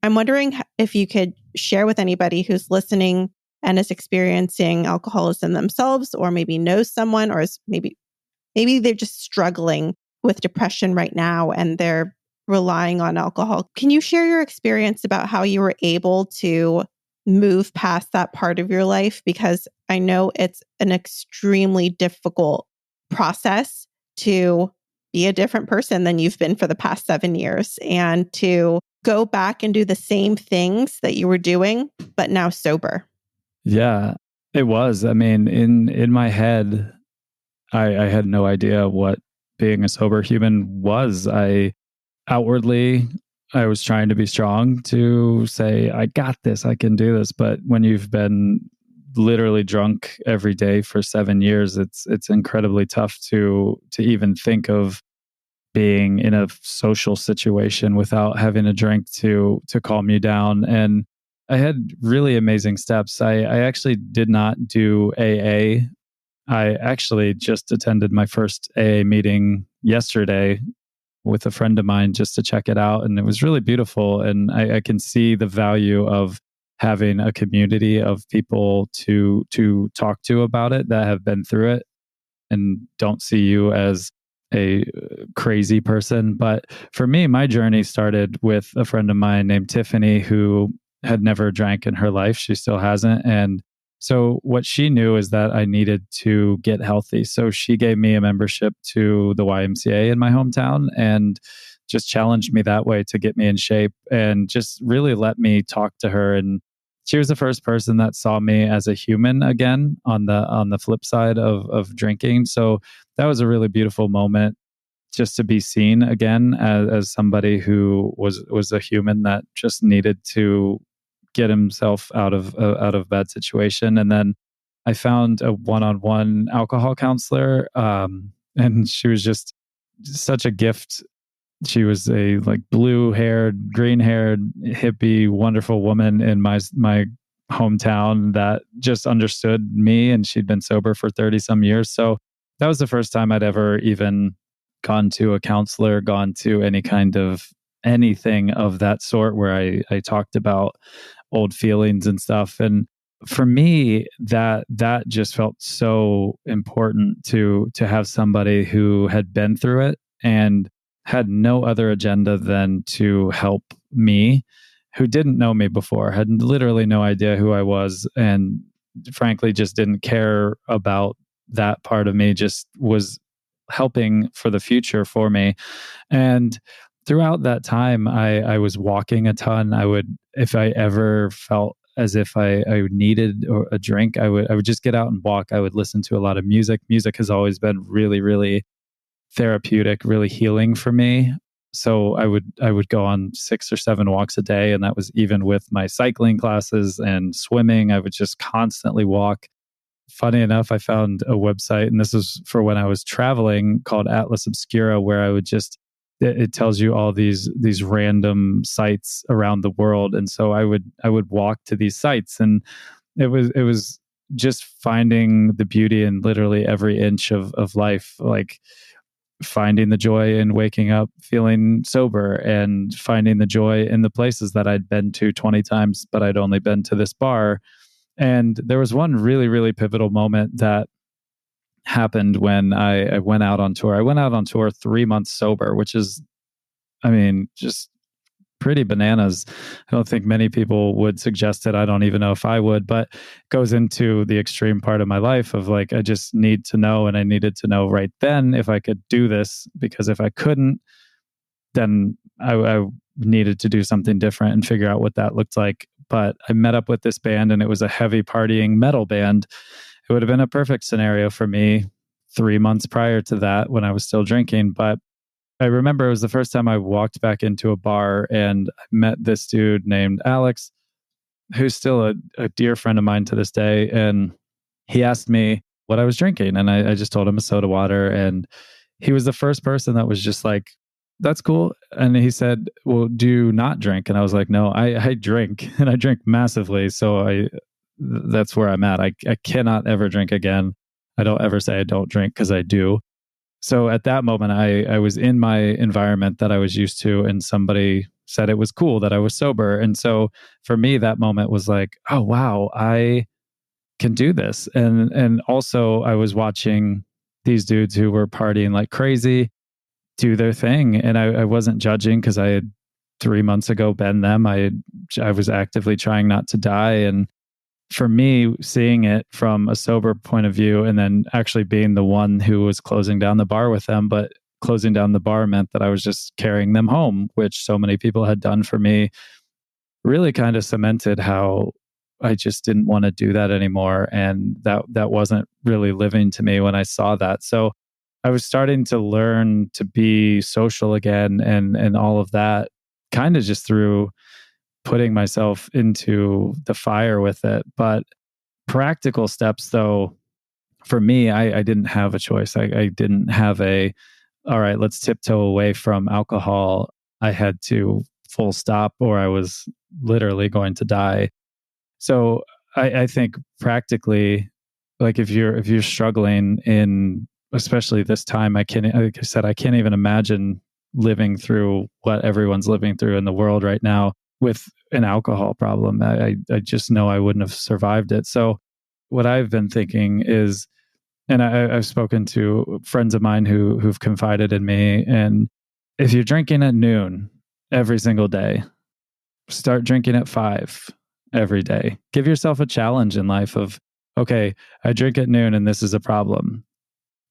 I'm wondering if you could share with anybody who's listening and is experiencing alcoholism themselves, or maybe knows someone, or is maybe they're just struggling with depression right now and they're relying on alcohol. Can you share your experience about how you were able to move past that part of your life? Because I know it's an extremely difficult process to be a different person than you've been for the past 7 years and to go back and do the same things that you were doing, but now sober. Yeah, it was. I mean, in my head, I had no idea what being a sober human was. Outwardly, I was trying to be strong to say, I got this, I can do this. But when you've been literally drunk every day for 7 years, it's incredibly tough to even think of being in a social situation without having a drink to calm you down. And I had really amazing steps. I actually did not do AA. I actually just attended my first AA meeting yesterday with a friend of mine just to check it out. And it was really beautiful. And I can see the value of having a community of people to talk to about it that have been through it and don't see you as a crazy person. But for me, my journey started with a friend of mine named Tiffany, who had never drank in her life. She still hasn't. And so what she knew is that I needed to get healthy. So she gave me a membership to the YMCA in my hometown and just challenged me that way to get me in shape and just really let me talk to her. And she was the first person that saw me as a human again on the flip side of drinking. So that was a really beautiful moment, just to be seen again as somebody who was a human that just needed to get himself out of a bad situation. And then I found a one-on-one alcohol counselor, and she was just such a gift. She was a like blue-haired, green-haired, hippie, wonderful woman in my hometown that just understood me, and she'd been sober for 30 some years. So that was the first time I'd ever even gone to a counselor, gone to any kind of anything of that sort where I talked about old feelings and stuff. And for me, that just felt so important to have somebody who had been through it and had no other agenda than to help me, who didn't know me before, had literally no idea who I was, and frankly just didn't care about that part of me, just was helping for the future for me. And throughout that time, I was walking a ton. I would, if I ever felt as if I needed a drink, I would just get out and walk. I would listen to a lot of music. Music has always been really, really therapeutic, really healing for me. So I would go on 6 or 7 walks a day, and that was even with my cycling classes and swimming. I would just constantly walk. Funny enough, I found a website, and this is for when I was traveling, called Atlas Obscura, where I would just, it tells you all these random sites around the world, and so I would walk to these sites, and it was just finding the beauty in literally every inch of life, like finding the joy in waking up feeling sober, and finding the joy in the places that I'd been to 20 times, but I'd only been to this bar. And there was one really, really pivotal moment that happened when I went out on tour. I went out on tour 3 months sober, which is, I mean, just pretty bananas. I don't think many people would suggest it. I don't even know if I would, but it goes into the extreme part of my life of like, I just need to know, and I needed to know right then if I could do this, because if I couldn't, then I needed to do something different and figure out what that looked like. But I met up with this band, and it was a heavy partying metal band. It would have been a perfect scenario for me 3 months prior to that when I was still drinking. But I remember it was the first time I walked back into a bar, and I met this dude named Alex, who's still a dear friend of mine to this day. And he asked me what I was drinking, and I just told him a soda water. And he was the first person that was just like, that's cool. And he said, well, do you not drink? And I was like, no, I drink, and I drink massively. So that's where I'm at. I cannot ever drink again. I don't ever say I don't drink, because I do. So at that moment, I was in my environment that I was used to, and somebody said it was cool that I was sober. And so for me, that moment was like, oh, wow, I can do this. And also I was watching these dudes who were partying like crazy do their thing. And I wasn't judging, because I had 3 months ago been them. I was actively trying not to die. And for me, seeing it from a sober point of view, and then actually being the one who was closing down the bar with them, but closing down the bar meant that I was just carrying them home, which so many people had done for me, really kind of cemented how I just didn't want to do that anymore. And that wasn't really living to me when I saw that. So I was starting to learn to be social again, and all of that kind of just through putting myself into the fire with it. But practical steps, though, for me, I didn't have a choice. I didn't have all right, let's tiptoe away from alcohol. I had to full stop, or I was literally going to die. So I think practically, like if you're struggling in, especially this time, like I said, I can't even imagine living through what everyone's living through in the world right now with an alcohol problem. I just know I wouldn't have survived it. So what I've been thinking is, and I've spoken to friends of mine who've confided in me, and if you're drinking at noon every single day, start drinking at 5 every day. Give yourself a challenge in life of, okay, I drink at noon and this is a problem.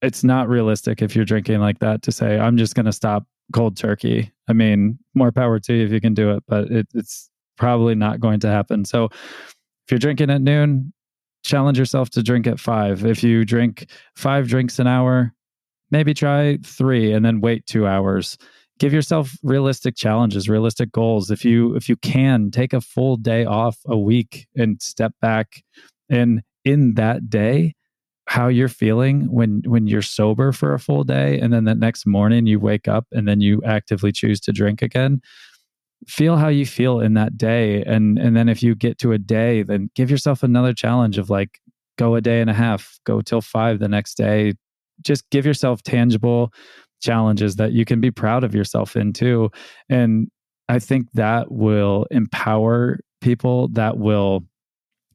It's not realistic if you're drinking like that to say, I'm just going to stop cold turkey. I mean, more power to you if you can do it, but it's probably not going to happen. So if you're drinking at noon, challenge yourself to drink at 5. If you drink 5 drinks an hour, maybe try 3 and then wait 2 hours. Give yourself realistic challenges, realistic goals. If you can, take a full day off a week and step back, and in that day, how you're feeling when you're sober for a full day, and then the next morning you wake up and then you actively choose to drink again. Feel how you feel in that day. And then if you get to a day, then give yourself another challenge of like, go a day and a half, go till 5 the next day. Just give yourself tangible challenges that you can be proud of yourself in too. And I think that will empower people. That will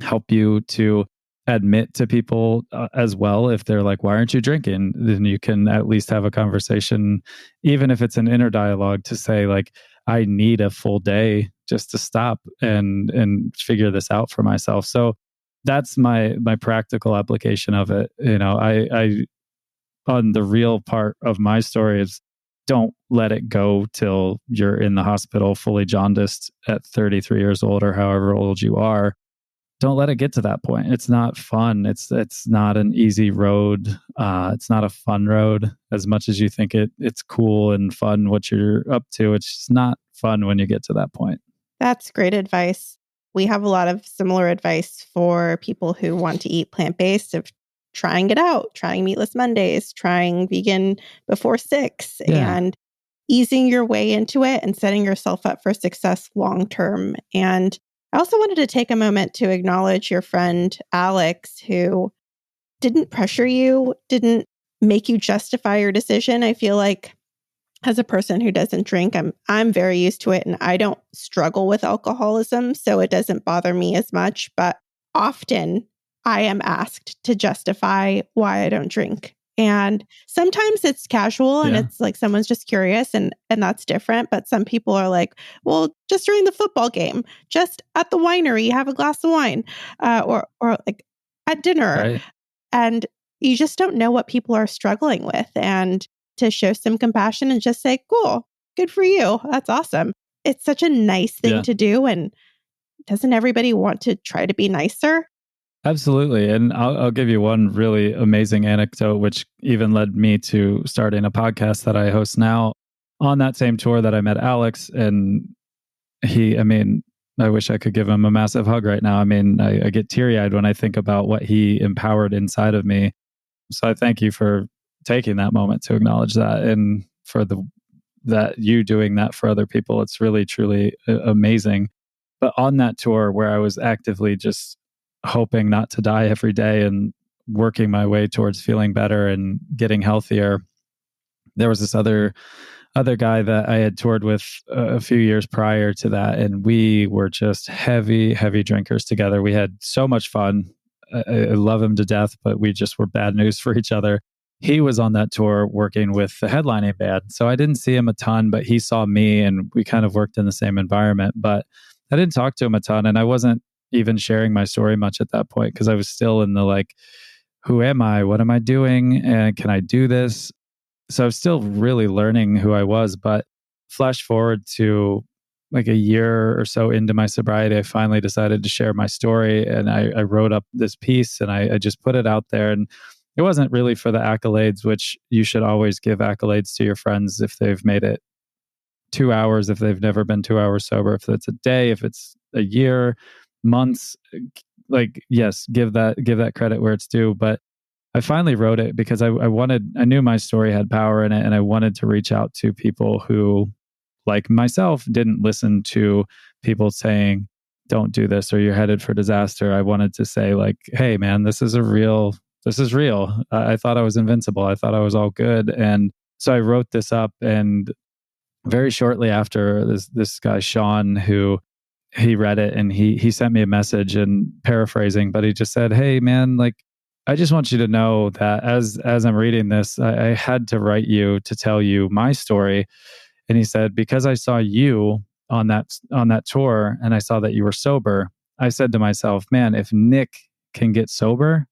help you to admit to people as well. If they're like, why aren't you drinking? Then you can at least have a conversation, even if it's an inner dialogue, to say like, I need a full day just to stop and figure this out for myself. So that's my practical application of it. I on the real part of my story is, don't let it go till you're in the hospital fully jaundiced at 33 years old or however old you are. Don't let it get to that point. It's not fun. It's not an easy road. It's not a fun road as much as you think it's cool and fun what you're up to. It's just not fun when you get to that point. That's great advice. We have a lot of similar advice for people who want to eat plant-based, of trying it out, trying meatless Mondays, trying vegan before 6, and easing your way into it and setting yourself up for success long-term. And I also wanted to take a moment to acknowledge your friend, Alex, who didn't pressure you, didn't make you justify your decision. I feel like as a person who doesn't drink, I'm very used to it, and I don't struggle with alcoholism, so it doesn't bother me as much. But often I am asked to justify why I don't drink. And sometimes it's casual and it's like someone's just curious, and that's different. But some people are like, well, just during the football game, just at the winery, have a glass of wine, or like at dinner. Right. And you just don't know what people are struggling with. And to show some compassion and just say, cool, good for you. That's awesome. It's such a nice thing to do. And doesn't everybody want to try to be nicer? Absolutely. And I'll give you one really amazing anecdote, which even led me to starting a podcast that I host now. On that same tour that I met Alex, and I wish I could give him a massive hug right now. I get teary-eyed when I think about what he empowered inside of me. So I thank you for taking that moment to acknowledge that, and for that you doing that for other people. It's really, truly amazing. But on that tour where I was actively just hoping not to die every day and working my way towards feeling better and getting healthier, there was this other guy that I had toured with a few years prior to that, and we were just heavy drinkers together. We had so much fun. I love him to death, but we just were bad news for each other. He was on that tour working with the headlining band, so I didn't see him a ton, but he saw me, and we kind of worked in the same environment. But I didn't talk to him a ton, and I wasn't even sharing my story much at that point, because I was still in the like, who am I? What am I doing? And can I do this? So I was still really learning who I was. But flash forward to like a year or so into my sobriety, I finally decided to share my story, and I wrote up this piece, and I just put it out there. And it wasn't really for the accolades, which you should always give accolades to your friends if they've made it 2 hours, if they've never been 2 hours sober, if it's a day, if it's a year, months. Like, yes, give that credit where it's due. But I finally wrote it because I knew my story had power in it, and I wanted to reach out to people who, like myself, didn't listen to people saying, don't do this or you're headed for disaster. I wanted to say like, hey man, this is real. I thought I was invincible. I thought I was all good. And so I wrote this up, and very shortly after, this guy, Sean, who he read it, and he sent me a message, and paraphrasing, but he just said, hey man, like, I just want you to know that as I'm reading this, I had to write you to tell you my story. And he said, because I saw you on that tour, and I saw that you were sober, I said to myself, man, if Nik can get sober,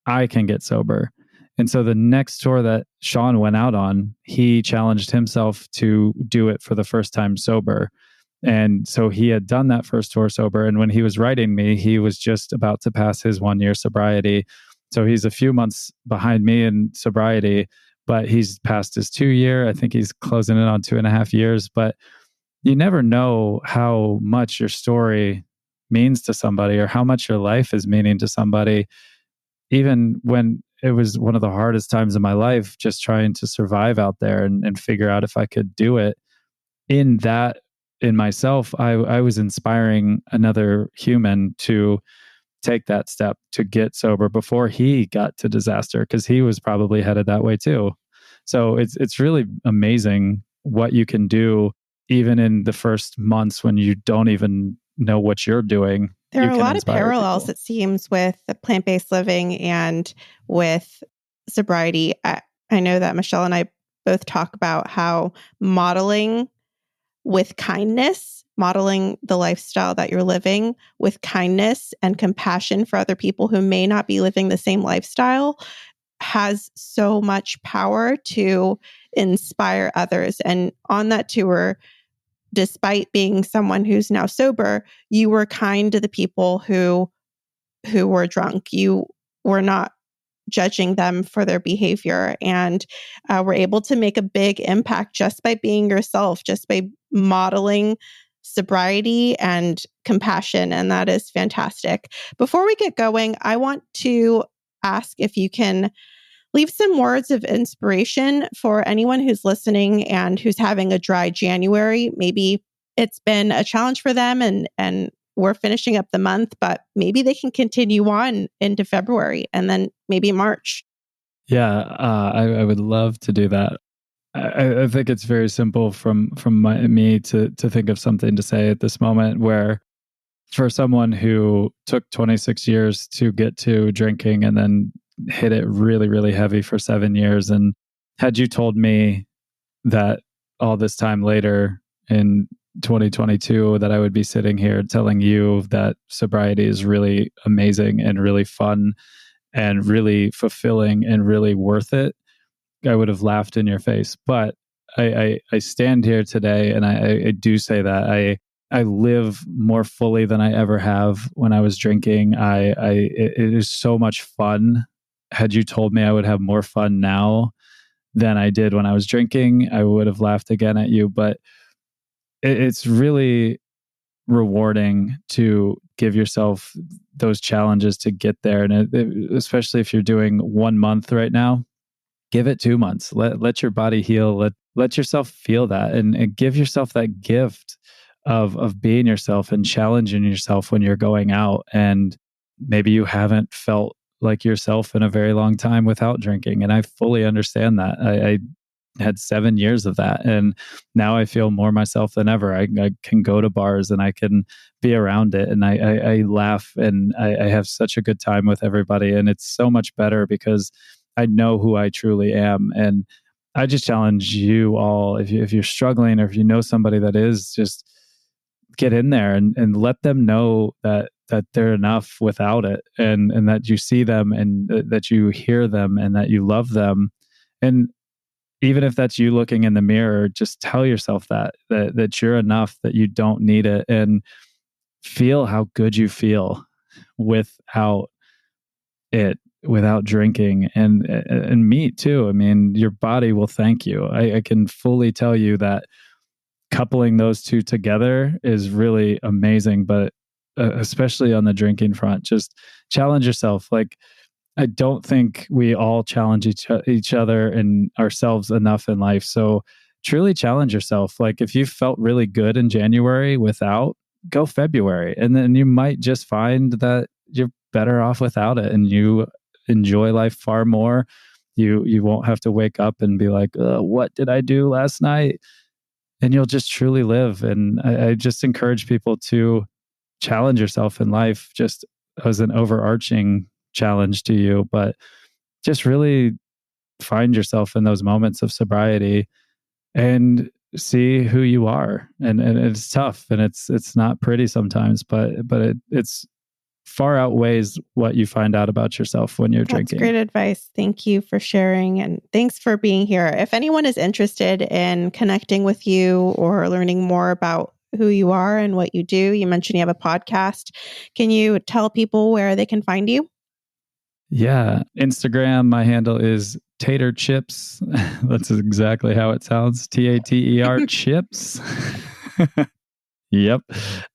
I can get sober. And so the next tour that Sean went out on, he challenged himself to do it for the first time sober. And so he had done that first tour sober. And when he was writing me, he was just about to pass his 1 year sobriety. So he's a few months behind me in sobriety, but he's passed his 2 year. I think he's closing in on 2.5 years. But you never know how much your story means to somebody, or how much your life is meaning to somebody. Even when it was one of the hardest times of my life, just trying to survive out there and figure out if I could do it. In myself, I was inspiring another human to take that step to get sober before he got to disaster, because he was probably headed that way too. So it's really amazing what you can do even in the first months when you don't even know what you're doing. There you are a can lot of inspire parallels, people. it seems, with the plant-based living and with sobriety. I know that Michelle and I both talk about how modeling with kindness, modeling the lifestyle that you're living with kindness and compassion for other people who may not be living the same lifestyle has so much power to inspire others. And on that tour, despite being someone who's now sober, you were kind to the people who were drunk. You were not judging them for their behavior, and were able to make a big impact just by being yourself, just by modeling sobriety and compassion. And that is fantastic. Before we get going, I want to ask if you can leave some words of inspiration for anyone who's listening and who's having a dry January. Maybe it's been a challenge for them and we're finishing up the month, but maybe they can continue on into February and then maybe March. Yeah, I would love to do that. I think it's very simple from me to think of something to say at this moment, where for someone who took 26 years to get to drinking and then hit it really, really heavy for 7 years. And had you told me that all this time later in 2022 that I would be sitting here telling you that sobriety is really amazing and really fun and really fulfilling and really worth it, I would have laughed in your face. But I stand here today and I do say that I live more fully than I ever have when I was drinking. It is so much fun. Had you told me I would have more fun now than I did when I was drinking, I would have laughed again at you. But it's really rewarding to give yourself those challenges to get there. And especially if you're doing 1 month right now, give it 2 months. Let your body heal. Let yourself feel that and give yourself that gift of being yourself and challenging yourself when you're going out. And maybe you haven't felt like yourself in a very long time without drinking. And I fully understand that. I had 7 years of that. And now I feel more myself than ever. I can go to bars and I can be around it. And I laugh and I have such a good time with everybody. And it's so much better because I know who I truly am. And I just challenge you all, if you're struggling or if you know somebody that is, just get in there and let them know that they're enough without it, and that you see them and that you hear them and that you love them. And even if that's you looking in the mirror, just tell yourself that you're enough, that you don't need it, and feel how good you feel without it, without drinking, and meat too. I mean, your body will thank you. I can fully tell you that coupling those two together is really amazing. But especially on the drinking front, just challenge yourself. Like, I don't think we all challenge each other and ourselves enough in life. So truly challenge yourself. Like, if you felt really good in January without, go February, and then you might just find that you're better off without it and you enjoy life far more. You won't have to wake up and be like, what did I do last night? And you'll just truly live. And I just encourage people to challenge yourself in life, just as an overarching challenge to you, but just really find yourself in those moments of sobriety and see who you are. And it's tough and it's not pretty sometimes, but it's far outweighs what you find out about yourself when you're drinking. That's great advice. Thank you for sharing, and thanks for being here. If anyone is interested in connecting with you or learning more about who you are and what you do, you mentioned you have a podcast. Can you tell people where they can find you? Yeah. Instagram, my handle is Tater Chips. That's exactly how it sounds. TATER Chips. Yep.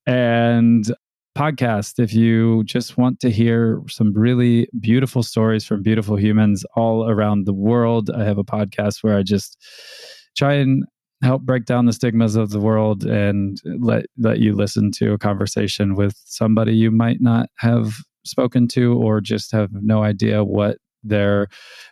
And podcast, if you just want to hear some really beautiful stories from beautiful humans all around the world, I have a podcast where I just try and help break down the stigmas of the world and let you listen to a conversation with somebody you might not have spoken to or just have no idea what their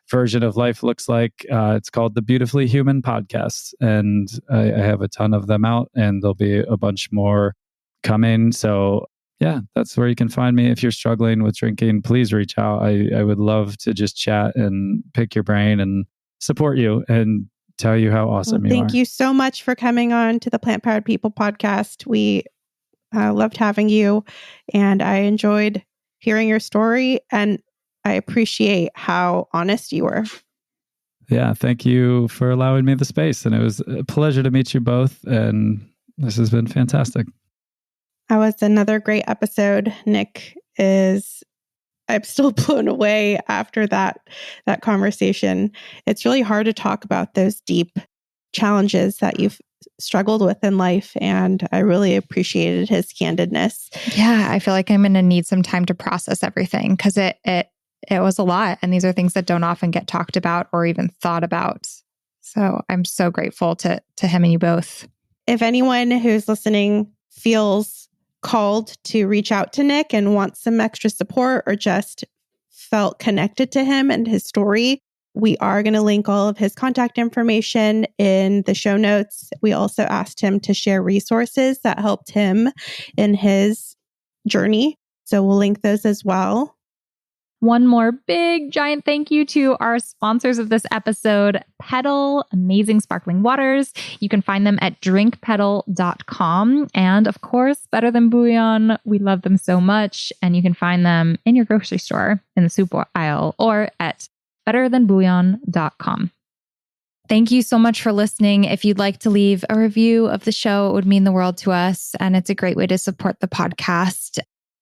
version of life looks like. It's called the Beautifully Human Podcast, and I have a ton of them out, and there'll be a bunch more coming. So yeah, that's where you can find me. If you're struggling with drinking, please reach out. I would love to just chat and pick your brain and support you and tell you how awesome you are. Thank you so much for coming on to the Plant Powered People podcast. We loved having you, and I enjoyed hearing your story, and I appreciate how honest you were. Yeah, thank you for allowing me the space. And it was a pleasure to meet you both. And this has been fantastic. That was another great episode. Nik I'm still blown away after that conversation. It's really hard to talk about those deep challenges that you've struggled with in life. And I really appreciated his candidness. Yeah, I feel like I'm going to need some time to process everything because it was a lot. And these are things that don't often get talked about or even thought about. So I'm so grateful to him and you both. If anyone who's listening feels called to reach out to Nik and wants some extra support or just felt connected to him and his story, we are going to link all of his contact information in the show notes. We also asked him to share resources that helped him in his journey. So we'll link those as well. One more big giant thank you to our sponsors of this episode, Petal Amazing Sparkling Waters. You can find them at drinkpetal.com. And of course, Better Than Bouillon. We love them so much. And you can find them in your grocery store in the soup aisle or at betterthanbouillon.com. Thank you so much for listening. If you'd like to leave a review of the show, it would mean the world to us. And it's a great way to support the podcast.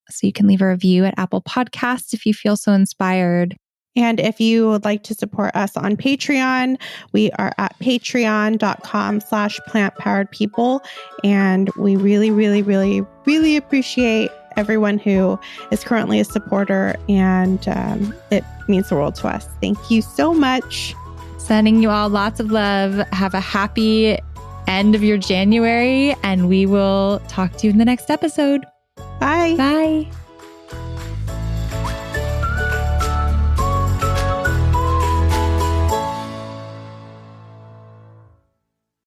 So you can leave a review at Apple Podcasts if you feel so inspired. And if you would like to support us on Patreon, we are at patreon.com/plantpoweredpeople. And we really, really, really, really appreciate everyone who is currently a supporter. And it means the world to us. Thank you so much. Sending you all lots of love. Have a happy end of your January. And we will talk to you in the next episode. Bye. Bye.